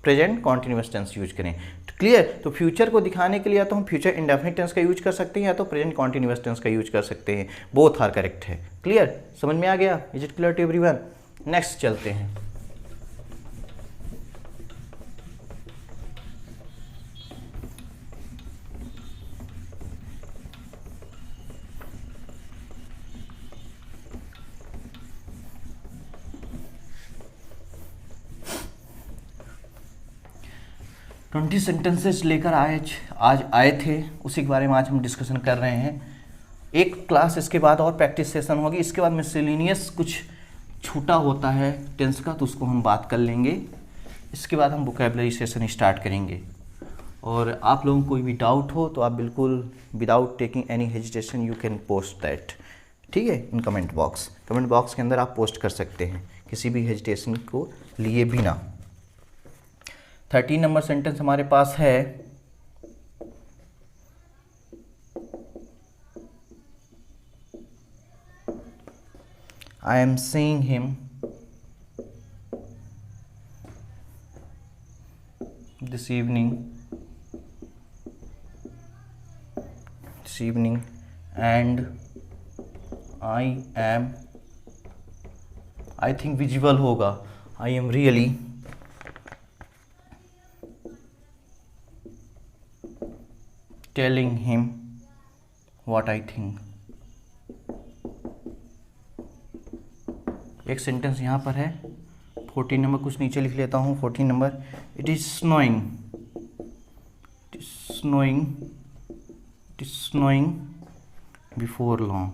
present continuous tense use करें। क्लियर? तो फ्यूचर को दिखाने के लिए या तो हम फ्यूचर इंडेफिनिट टेंस का यूज कर सकते हैं या तो प्रेजेंट कॉन्टिन्यूअस टेंस का यूज कर सकते हैं। बोथ आर करेक्ट है। क्लियर? समझ में आ गया? Is it clear to everyone? Next चलते हैं। ट्वेंटी सेंटेंसेस लेकर आज आए थे, उसी के बारे में आज हम डिस्कशन कर रहे हैं। एक क्लास इसके बाद और प्रैक्टिस सेशन होगी, इसके बाद मिसलेनियस कुछ छूटा होता है टेंस का, तो उसको हम बात कर लेंगे। इसके बाद हम वोकैबुलरी सेशन स्टार्ट करेंगे। और आप लोगों को कोई भी डाउट हो तो आप बिल्कुल without taking any hesitation you can post that, ठीक है, इन कमेंट बॉक्स के अंदर आप पोस्ट कर सकते हैं किसी भी हेजिटेशन को लिए बिना। 13 नंबर सेंटेंस हमारे पास है, I am seeing him this evening and I think visible होगा, I am really telling him what I think। एक सेंटेंस यहाँ पर है 14 नंबर, कुछ नीचे लिख लेता हूँ। 14 number, it is snowing before long.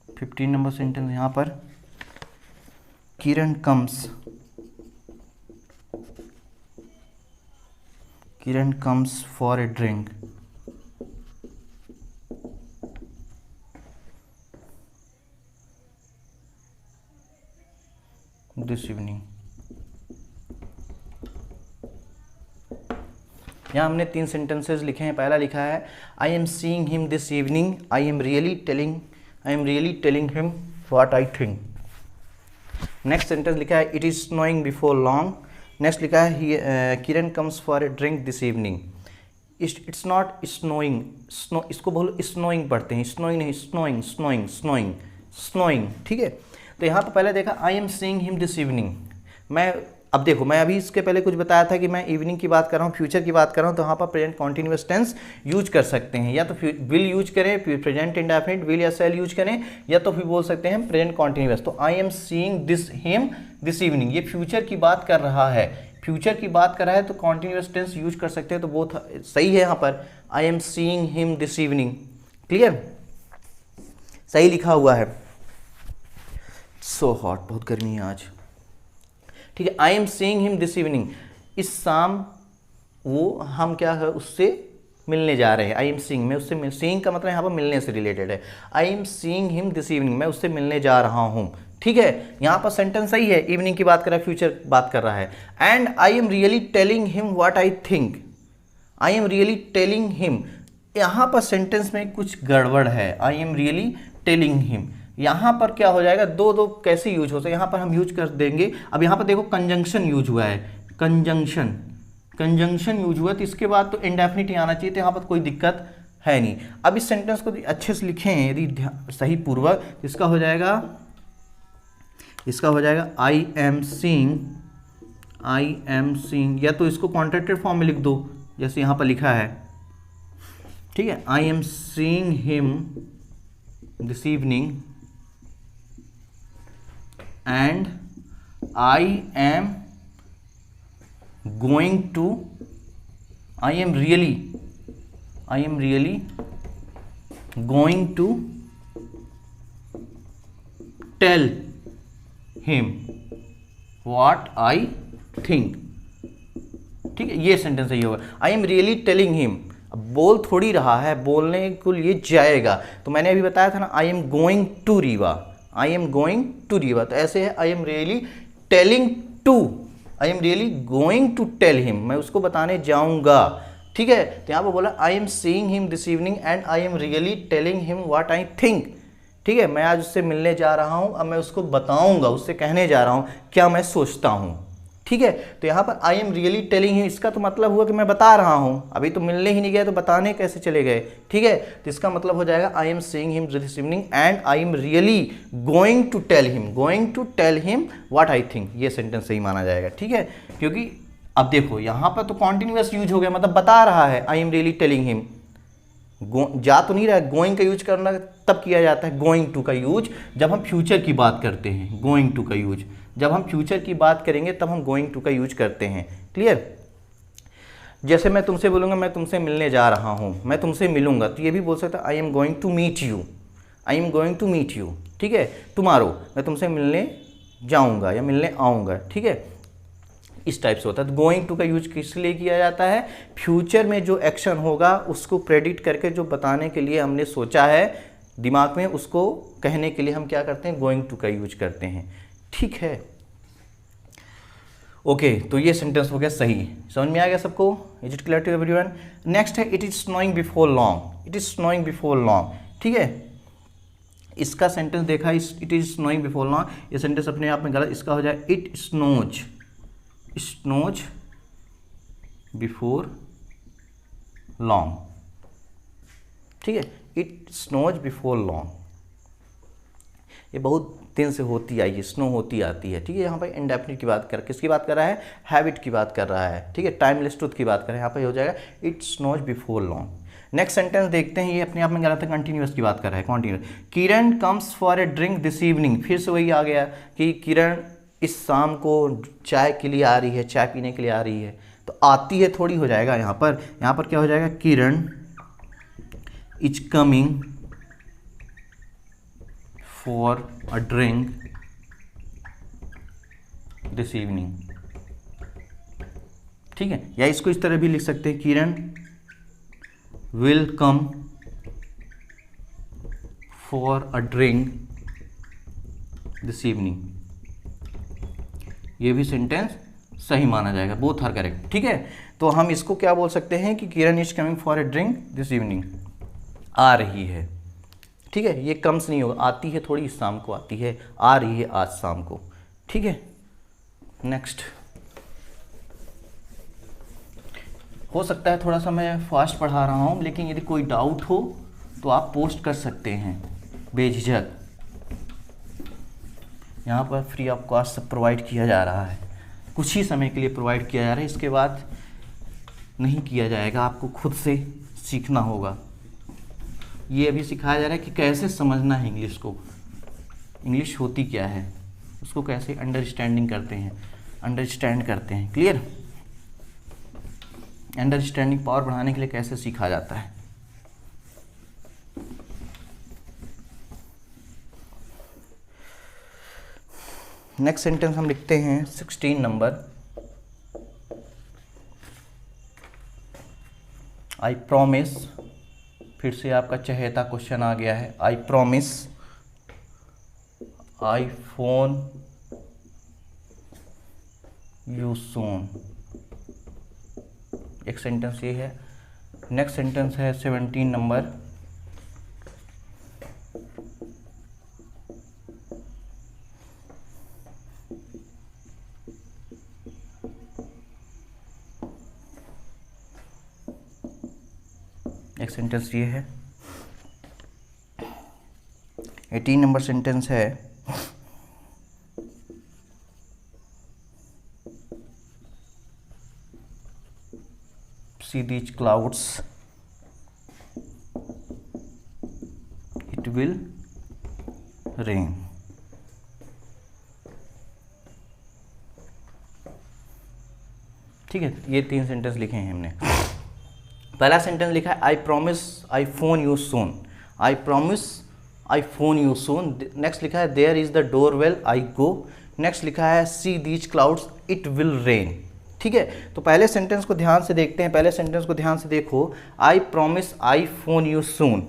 Fifteen number sentence यहाँ पर, किरण comes for a drink this evening। यहाँ हमने 3 सेंटेंसेस लिखे हैं। पहला लिखा है, I am seeing him this evening, I am really telling him what I think. Next sentence लिखा है, it is snowing before long. Next लिखा है, Kiran comes for a drink this evening. It's not snowing, इसको बोलो snowing पढ़ते हैं, snowing नहीं, snowing, ठीक है। तो यहाँ पर पहले देखा, आई am seeing him this evening. अब देखो, मैं अभी इसके पहले कुछ बताया था कि मैं इवनिंग की बात कर रहा हूँ, फ्यूचर की बात कर रहा हूँ, तो यहाँ पर प्रेजेंट कॉन्टिन्यूअस टेंस यूज कर सकते हैं। या तो विल यूज करें, प्रेजेंट इंडेफिनिट विल या शैल यूज करें, या तो फिर बोल सकते हैं प्रेजेंट कॉन्टिन्यूअस। तो आई am seeing him this evening, ये फ्यूचर की बात कर रहा है, तो कॉन्टिन्यूअस टेंस यूज कर सकते हैं। तो बहुत सही है यहाँ पर, आई am seeing him this evening. Clear? सही लिखा हुआ है। सो हॉट, बहुत गर्मी है आज, ठीक है। I am seeing him this evening, इस शाम वो हम क्या है उससे मिलने जा रहे हैं। आई एम सीइंग, मैं उससे सीइंग का मतलब यहाँ पर मिलने से रिलेटेड है। I am seeing him this evening, मैं उससे मिलने जा रहा हूँ, ठीक है। यहाँ पर सेंटेंस सही है, इवनिंग की बात कर रहा है, फ्यूचर बात कर रहा है। And I am really telling him what I think, I am really telling him, यहाँ पर सेंटेंस में कुछ गड़बड़ है। I am really telling him, यहाँ पर क्या हो जाएगा, दो कैसे यूज हो सकते, यहाँ पर हम यूज कर देंगे। अब यहाँ पर देखो कंजंक्शन यूज हुआ है, कंजंक्शन यूज हुआ, तो इसके बाद तो इंडेफिनिट ही आना चाहिए, तो यहाँ पर कोई दिक्कत है नहीं। अब इस सेंटेंस को अच्छे से लिखें यदि सही पूर्वक, इसका हो जाएगा आई एम सीइंग, या तो इसको कॉन्ट्रैक्टेड फॉर्म में लिख दो जैसे यहाँ पर लिखा है, ठीक है। I am seeing him this evening and I am really going to tell him what I think, ठीक है। ये सेंटेंस सही होगा, I am really telling him. अब बोल थोड़ी रहा है, बोलने को लिए जाएगा, तो मैंने अभी बताया था ना, I am going to Rewa, तो ऐसे है, I am really going to tell him, मैं उसको बताने जाऊंगा, ठीक है। तो यहाँ पर बोला आई am seeing him this evening and I am really telling him what I think, ठीक है, मैं आज उससे मिलने जा रहा हूँ, अब मैं उसको बताऊँगा, उससे कहने जा रहा हूँ क्या मैं सोचता हूँ। ठीक है, तो यहाँ पर आई एम रियली टेलिंग हिम, इसका तो मतलब हुआ कि मैं बता रहा हूँ, अभी तो मिलने ही नहीं गए तो बताने कैसे चले गए। ठीक है, तो इसका मतलब हो जाएगा I am saying him this evening and I am really going to tell him what I think, ये सेंटेंस सही माना जाएगा। ठीक है, क्योंकि अब देखो यहाँ पर तो कॉन्टिन्यूअस यूज हो गया, मतलब बता रहा है, I am really telling him, जा तो नहीं रहा है। गोइंग का यूज करना तब किया जाता है, गोइंग टू का यूज जब हम फ्यूचर की बात करते हैं, गोइंग टू का यूज जब हम फ्यूचर की बात करेंगे तब हम गोइंग टू का यूज करते हैं। क्लियर? जैसे मैं तुमसे बोलूँगा मैं तुमसे मिलने जा रहा हूँ, मैं तुमसे मिलूंगा, तो ये भी बोल सकता I am going to meet you, I am going to meet you. ठीक है, टुमारो, मैं तुमसे मिलने जाऊँगा या मिलने आऊँगा। ठीक है, इस टाइप से होता है। तो गोइंग टू का यूज किस लिए किया जाता है? फ्यूचर में जो एक्शन होगा उसको प्रेडिक्ट करके जो बताने के लिए हमने सोचा है दिमाग में, उसको कहने के लिए हम क्या करते हैं? गोइंग टू का यूज करते हैं। ठीक है, ओके, तो ये सेंटेंस हो गया सही। समझ में आ गया सबको? Is it clear to everyone? Next है it is snowing before long, it is snowing before long. ठीक है, इसका सेंटेंस देखा, it is snowing before long, ये सेंटेंस अपने आप में गलत, इसका हो जाए इट स्नोज बिफोर लॉन्ग। ठीक है, इट स्नोज बिफोर लॉन्ग, ये बहुत दिन से होती आई है, स्नो होती आती है। ठीक है, यहाँ पर इंडेफिनिट की बात कर, किसकी बात कर रहा है? हैबिट की बात कर रहा है। ठीक है, टाइमलेस ट्रूथ की बात कर रहा है, यहाँ पर हो जाएगा it snows before long. Next sentence देखते हैं, ये अपने आप में गलत है, कंटिन्यूअस की बात कर रहा है, continuous. Kiran comes for a drink this evening, फिर से वही आ गया कि किरण इस शाम को चाय के लिए आ रही है, चाय पीने के लिए आ रही है, तो आती है थोड़ी हो जाएगा यहाँ पर क्या हो जाएगा? Kiran is coming for a drink this evening. ठीक है, या इसको इस तरह भी लिख सकते हैं, Kiran will come for a drink this evening, ये भी सेंटेंस सही माना जाएगा, बोथ आर करेक्ट। ठीक है, तो हम इसको क्या बोल सकते हैं कि Kiran is coming for a drink this evening, आ रही है। ठीक है, ये कम्स नहीं होगा, आती है थोड़ी, शाम को आती है, आ रही है आज शाम को। ठीक है, नेक्स्ट। हो सकता है थोड़ा सा मैं फास्ट पढ़ा रहा हूँ, लेकिन यदि कोई डाउट हो तो आप पोस्ट कर सकते हैं बेझिझक, यहाँ पर फ्री ऑफ कॉस्ट सब प्रोवाइड किया जा रहा है, कुछ ही समय के लिए प्रोवाइड किया जा रहा है, इसके बाद नहीं किया जाएगा, आपको खुद से सीखना होगा। ये अभी सिखाया जा रहा है कि कैसे समझना है इंग्लिश को, इंग्लिश होती क्या है, उसको कैसे अंडरस्टैंड करते हैं। क्लियर? अंडरस्टैंडिंग पावर बढ़ाने के लिए कैसे सीखा जाता है। नेक्स्ट सेंटेंस हम लिखते हैं 16 नंबर। आई प्रॉमिस, फिर से आपका चहेता क्वेश्चन आ गया है, I promise I phone you सून, एक सेंटेंस ये है। नेक्स्ट सेंटेंस है 17 नंबर। एक सेंटेंस ये है। 18 नंबर सेंटेंस है, see these clouds, it will rain। ठीक है, ये 3 सेंटेंस लिखे हैं हमने। पहला सेंटेंस लिखा है I promise I phone you soon, I promise I phone you soon. Next लिखा है there is the doorbell I go. Next लिखा है see these clouds it will rain. ठीक है, तो पहले सेंटेंस को ध्यान से देखते हैं, पहले सेंटेंस को ध्यान से देखो, आई promise I phone you soon.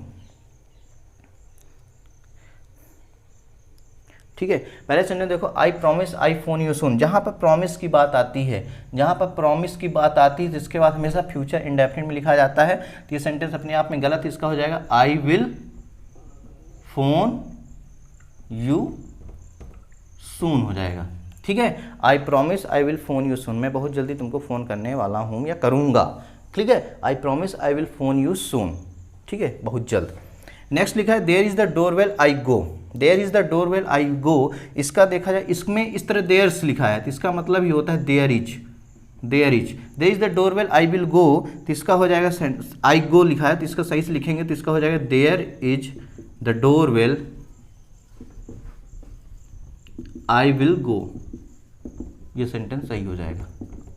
ठीक है, पहले सेंटेंस देखो, आई प्रॉमिस आई फोन यू सून। जहाँ पर प्रॉमिस की बात आती है, जहाँ पर प्रॉमिस की बात आती है, जिसके बाद हमेशा फ्यूचर इंडेफिनिट में लिखा जाता है, तो ये सेंटेंस अपने आप में गलत, इसका हो जाएगा आई विल फोन यू सून हो जाएगा। ठीक है, I promise I will phone you सून, मैं बहुत जल्दी तुमको फ़ोन करने वाला हूँ या करूँगा। ठीक है, I promise I will phone you soon. ठीक है, बहुत जल्द। नेक्स्ट लिखा है there is the doorbell I go, there is the doorbell I go, इसका देखा जाए इसमें इस तरह देयर्स लिखा है तो इसका मतलब ही होता है there is, there is. There is the doorbell I will go तो इसका हो जाएगा, आई गो लिखा है तो इसका सही से लिखेंगे तो इसका हो जाएगा there is the doorbell I will go, ये सेंटेंस सही हो जाएगा,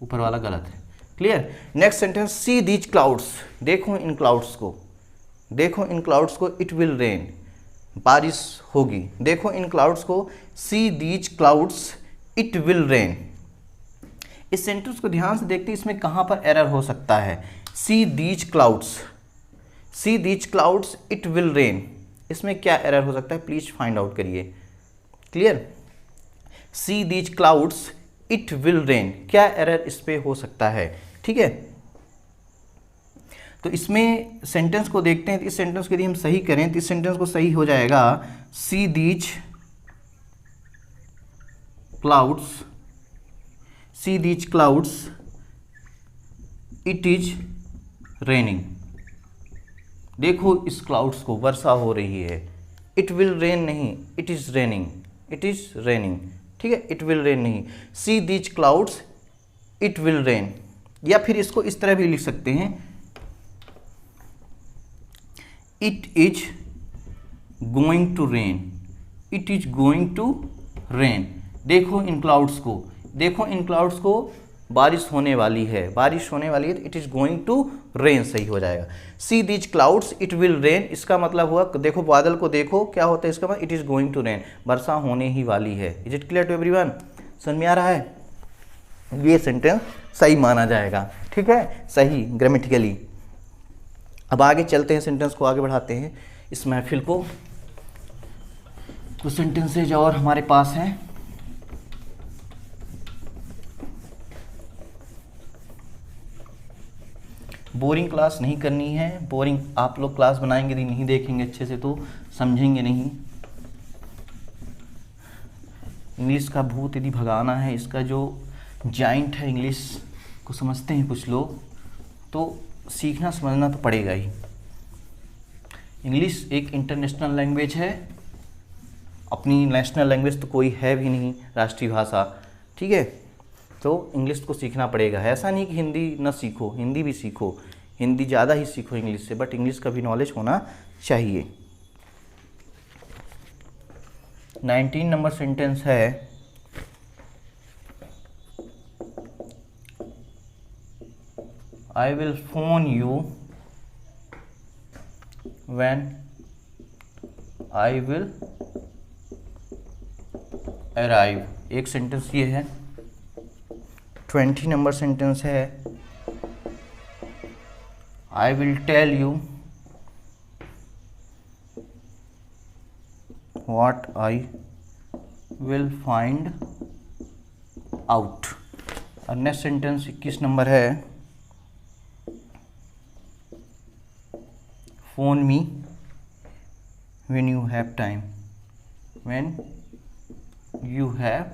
ऊपर वाला गलत है। Clear. Next sentence see these clouds, देखो इन क्लाउड्स को, देखो इन क्लाउड्स को, इट विल रेन, बारिश होगी। देखो इन क्लाउड्स को, see these clouds it will rain. इस सेंटेंस को ध्यान से देखते हैं इसमें कहाँ पर एरर हो सकता है। See these clouds, see these clouds it will rain, इसमें क्या एरर हो सकता है प्लीज फाइंड आउट करिए। Clear. C these clouds it will rain, क्या एरर इस पे हो सकता है। ठीक है, तो इसमें सेंटेंस को देखते हैं तो इस सेंटेंस को यदि हम सही करें तो इस सेंटेंस को सही हो जाएगा see these clouds, see these clouds it is raining, देखो इस क्लाउड्स को, वर्षा हो रही है। इट विल रेन नहीं, it is raining, it is raining. ठीक है, इट विल रेन नहीं, see these clouds it will rain. या फिर इसको इस तरह भी लिख सकते हैं it is going to rain, it is going to rain. देखो इन क्लाउड्स को, देखो इन क्लाउड्स को, बारिश होने वाली है, बारिश होने वाली है तो it is going to rain सही हो जाएगा। See these clouds it will rain, इसका मतलब हुआ देखो बादल को देखो, क्या होता है इसका मतलब it is going to rain, वर्षा होने ही वाली है। Is it clear to everyone, समझ में आ रहा है। ये सेंटेंस सही माना जाएगा। ठीक है, सही ग्रामेटिकली। अब आगे चलते हैं, सेंटेंस को आगे बढ़ाते हैं इस महफिल को। कुछ सेंटेंसेज और हमारे पास हैं। बोरिंग क्लास नहीं करनी है, बोरिंग आप लोग क्लास बनाएंगे यदि नहीं देखेंगे अच्छे से तो समझेंगे नहीं। इंग्लिश का भूत यदि भगाना है, इसका जो जाइंट है इंग्लिश को समझते हैं कुछ लोग, तो सीखना समझना तो पड़ेगा ही। इंग्लिश एक इंटरनेशनल लैंग्वेज है, अपनी नेशनल लैंग्वेज तो कोई है भी नहीं, राष्ट्रीय भाषा। ठीक है, तो इंग्लिश को सीखना पड़ेगा। ऐसा नहीं कि हिंदी न सीखो, हिंदी भी सीखो, हिंदी ज़्यादा ही सीखो इंग्लिश से, बट इंग्लिश का भी नॉलेज होना चाहिए। 19 नंबर सेंटेंस है I will phone you when I will arrive। एक सेंटेंस ये है। 20 नंबर सेंटेंस है I will tell you what I will find out। और नेक्स्ट सेंटेंस 21 नंबर है phone me when you have time, when you have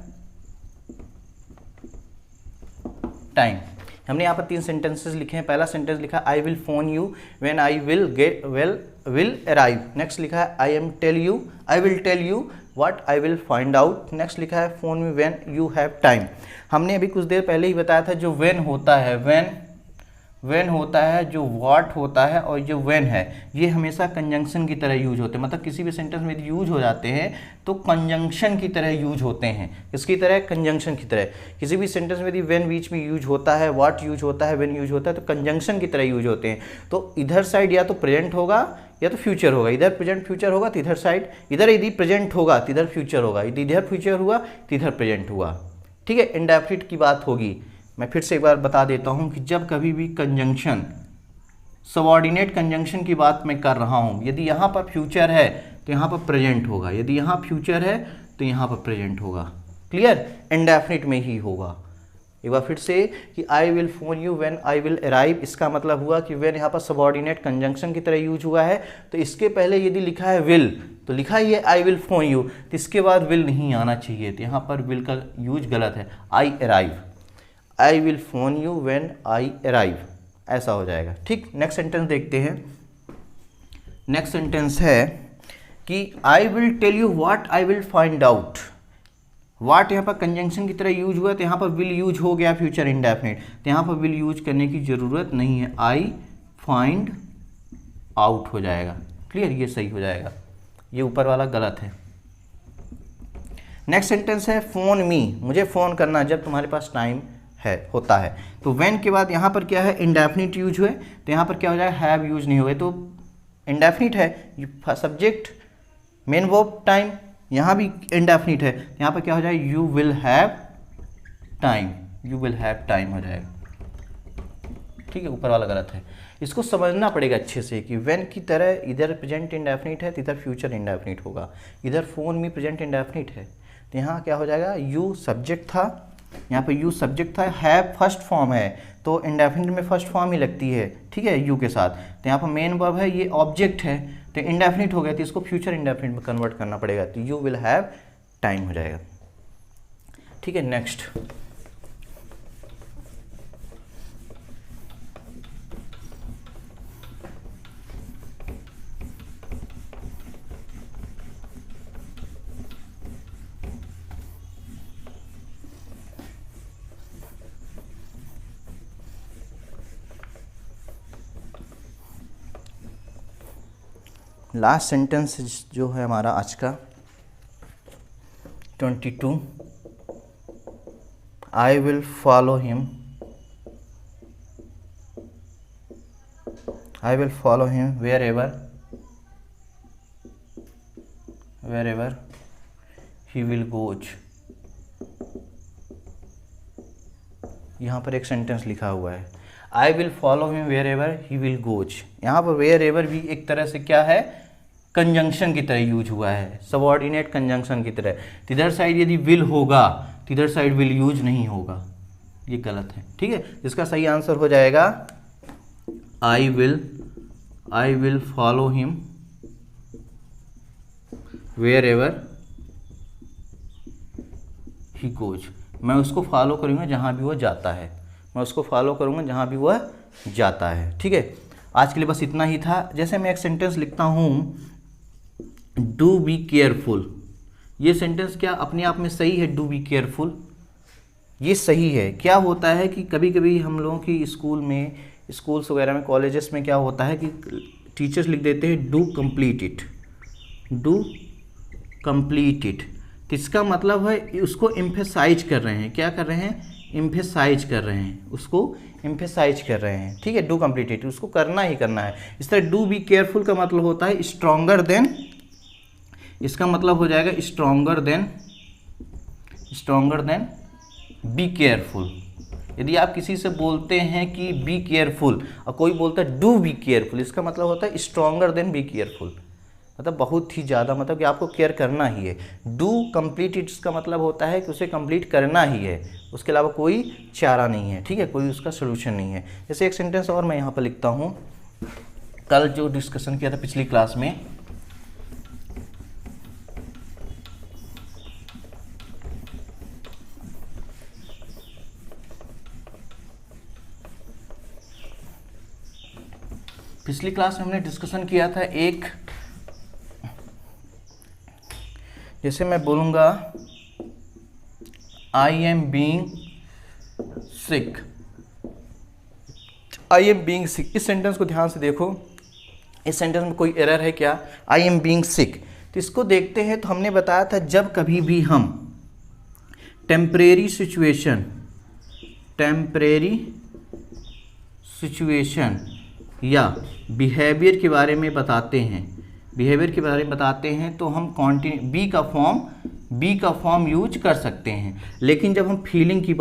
time। हमने यहाँ पर 3 sentences लिखे हैं। पहला सेंटेंस लिखा I will phone you when I will get will arrive. Next लिखा है I will tell you what I will find out. Next लिखा है phone me when you have time. हमने अभी कुछ देर पहले ही बताया था जो व्हेन होता है, व्हेन होता है, जो व्हाट होता है और जो व्हेन है, ये हमेशा कंजंक्शन की तरह यूज होते हैं। मतलब किसी भी सेंटेंस में यदि यूज हो जाते हैं तो कंजंक्शन की तरह यूज होते हैं। इसकी तरह कंजंक्शन की तरह किसी भी सेंटेंस में यदि व्हेन बीच में यूज होता है, व्हाट यूज होता है, व्हेन यूज होता है, तो कंजंक्शन की तरह यूज होते हैं। तो इधर साइड या तो प्रेजेंट होगा या तो फ्यूचर होगा। इधर प्रेजेंट फ्यूचर होगा तो इधर साइड, इधर यदि प्रेजेंट होगा तो इधर फ्यूचर होगा, यदि इधर फ्यूचर हुआ तो इधर प्रेजेंट हुआ। ठीक है, इंडेफिनिट की बात होगी। मैं फिर से एक बार बता देता हूँ कि जब कभी भी कंजंक्शन, सबऑर्डिनेट कंजंक्शन की बात मैं कर रहा हूँ, यदि यहाँ पर फ्यूचर है तो यहाँ पर प्रेजेंट होगा, यदि यहाँ फ्यूचर है तो यहाँ पर प्रेजेंट होगा। क्लियर, इंडेफिनिट में ही होगा। एक बार फिर से कि I will phone you when I will arrive, इसका मतलब हुआ कि व्हेन यहाँ पर सबऑर्डिनेट कंजंक्शन की तरह यूज हुआ है, तो इसके पहले यदि लिखा है विल तो लिखा ही है आई विल फोन यू, तो इसके बाद विल नहीं आना चाहिए, तो यहाँ पर विल का यूज गलत है, आई arrive, I will phone you when I arrive, ऐसा हो जाएगा। ठीक, नेक्स्ट सेंटेंस देखते हैं। नेक्स्ट सेंटेंस है कि I will tell you what I will find out. What यहाँ पर कंजंक्शन की तरह यूज हुआ, तो यहाँ पर विल यूज हो गया फ्यूचर इंडेफिनिट, तो यहाँ पर विल यूज करने की ज़रूरत नहीं है, आई फाइंड आउट हो जाएगा। क्लियर, ये सही हो जाएगा, ये ऊपर वाला गलत है। नेक्स्ट सेंटेंस है फोन मी, मुझे फ़ोन करना जब तुम्हारे पास टाइम है होता है। तो व्हेन के बाद यहाँ पर क्या है, इंडेफिनिट यूज हुए, तो यहाँ पर क्या हो जाएगा, हैव यूज नहीं हुए, तो इंडेफिनिट है, सब्जेक्ट मेन वर्ब टाइम, यहाँ भी इंडेफिनिट है, यहाँ पर क्या हो जाएगा, you will have time, you will have time हो जाएगा। ठीक है, ऊपर वाला गलत है, इसको समझना पड़ेगा अच्छे से कि व्हेन की तरह इधर प्रेजेंट इंडेफिनिट है तो इधर फ्यूचर इंडेफिनिट होगा, इधर फोन में प्रेजेंट इंडेफिनिट है, तो यहाँ क्या हो जाएगा, यू सब्जेक्ट था, यहाँ पे यू सब्जेक्ट था, हैव फर्स्ट फॉर्म है, तो इंडेफिनिट में फर्स्ट फॉर्म ही लगती है, ठीक है, यू के साथ, तो यहाँ पर मेन वर्ब है, ये ऑब्जेक्ट है, तो इंडेफिनिट हो गया, तो इसको फ्यूचर इंडेफिनिट में कन्वर्ट करना पड़ेगा, तो यू विल हैव टाइम हो जाएगा। ठीक है, नेक्स्ट लास्ट सेंटेंस जो है हमारा आज का 22, I will follow him, I will follow him wherever he will goes. यहाँ पर एक सेंटेंस लिखा हुआ है, I will follow him wherever he will goes, यहाँ पर वेयर एवर भी एक तरह से क्या है, कंजंक्शन की तरह यूज हुआ है, सबऑर्डिनेट कंजंक्शन की तरह, तिधर साइड यदि विल होगा तिधर साइड विल यूज नहीं होगा, ये गलत है। ठीक है, इसका सही आंसर हो जाएगा I will follow him wherever he goes, मैं उसको फॉलो करूँगा जहाँ भी वह जाता है, मैं उसको फॉलो करूँगा जहाँ भी वह जाता है। ठीक है, आज के लिए बस इतना ही था। जैसे मैं एक सेंटेंस लिखता हूँ, डू बी केयरफुल, ये सेंटेंस क्या अपने आप में सही है, डू बी केयरफुल ये सही है। क्या होता है कि कभी कभी हम लोगों की स्कूल में, स्कूल्स वगैरह में, कॉलेजेस में क्या होता है कि टीचर्स लिख देते हैं do complete it, do complete it, तो इसका मतलब है उसको एम्फेसाइज कर रहे हैं, क्या कर रहे हैं, एम्फेसाइज कर रहे हैं, उसको एम्फेसाइज कर रहे हैं। ठीक है, डू कंप्लीट इट, उसको करना ही करना है। इस तरह डू बी केयरफुल का मतलब होता है स्ट्रॉन्गर देन, इसका मतलब हो जाएगा स्ट्रॉन्गर देन बी केयरफुल। यदि आप किसी से बोलते हैं कि बी केयरफुल और कोई बोलता है डू बी केयरफुल, इसका मतलब होता है स्ट्रॉन्गर देन बी केयरफुल, मतलब बहुत ही ज़्यादा, मतलब कि आपको केयर करना ही है। डू कंप्लीट इट का मतलब होता है कि उसे कंप्लीट करना ही है, उसके अलावा कोई चारा नहीं है। ठीक है, कोई उसका सोल्यूशन नहीं है। जैसे एक सेंटेंस और मैं यहाँ पर लिखता हूँ, कल जो डिस्कशन किया था पिछली क्लास में, पिछली क्लास में हमने डिस्कशन किया था एक, जैसे मैं बोलूँगा I am being sick, I am being sick, इस सेंटेंस को ध्यान से देखो, इस सेंटेंस में कोई एरर है क्या, आई एम बीइंग सिक, तो इसको देखते हैं। तो हमने बताया था जब कभी भी हम टेम्परेरी सिचुएशन या बिहेवियर के बारे में बताते हैं, तो हम कॉन्टिन्यू बी का फॉर्म यूज कर सकते हैं। लेकिन जब हम फीलिंग्स की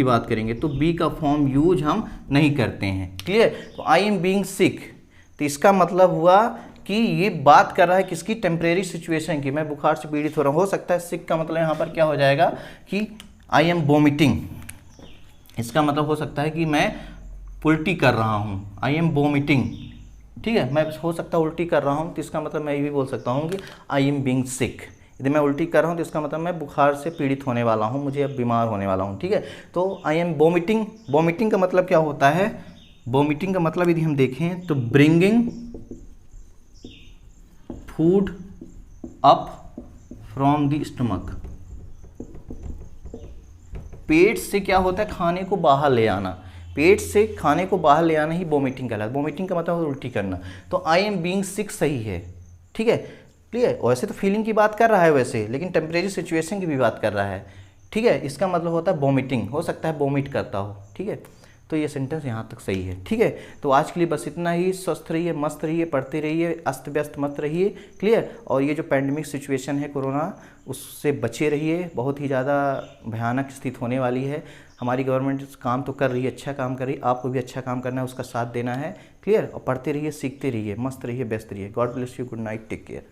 बात करेंगे तो बी का फॉर्म यूज हम नहीं करते हैं। क्लियर, तो आई एम बीइंग सिक, तो इसका मतलब हुआ कि ये बात कर रहा है किसकी, टेम्परेरी सिचुएशन की, मैं बुखार से पीड़ित हो रहा हूँ। हो सकता है सिक का मतलब यहाँ पर क्या हो जाएगा कि आई एम वोमिटिंग, इसका मतलब हो सकता है कि मैं उल्टी कर रहा हूँ, आई एम वोमिटिंग, ठीक है। मैं हो सकता है उल्टी कर रहा हूँ तो इसका मतलब मैं ये भी बोल सकता हूँ कि आई एम बीइंग सिक। यदि मैं उल्टी कर रहा हूँ तो इसका मतलब मैं बुखार से पीड़ित होने वाला हूँ, मुझे अब बीमार होने वाला हूँ, ठीक है। तो आई एम वोमिटिंग, वोमिटिंग का मतलब क्या होता है, वोमिटिंग का मतलब यदि हम देखें तो bringing food up from the stomach, पेट से क्या होता है, खाने को बाहर ले आना, पेट से खाने को बाहर ले आना ही वोमिटिंग कहलाता है। वोमिटिंग का मतलब उल्टी करना। तो आई एम बीइंग सिक सही है, ठीक है, क्लियर। वैसे तो फीलिंग की बात कर रहा है वैसे, लेकिन टेम्परेरी सिचुएशन की भी बात कर रहा है, ठीक है। इसका मतलब होता है वोमिटिंग, हो सकता है वोमिट करता हो, ठीक है। तो ये सेंटेंस यहाँ तक सही है, ठीक है। तो आज के लिए बस इतना ही। स्वस्थ रहिए, मस्त रहिए, पढ़ते रहिए, अस्त व्यस्त मत रहिए, क्लियर। और ये जो पैंडमिक सिचुएशन है कोरोना, उससे बचे रहिए, बहुत ही ज़्यादा भयानक स्थिति होने वाली है। हमारी गवर्नमेंट काम तो कर रही है, अच्छा काम कर रही है, आपको भी अच्छा काम करना है, उसका साथ देना है, क्लियर। और पढ़ते रहिए, सीखते रहिए, मस्त रहिए, व्यस्त रहिए। God bless you, good night, take care.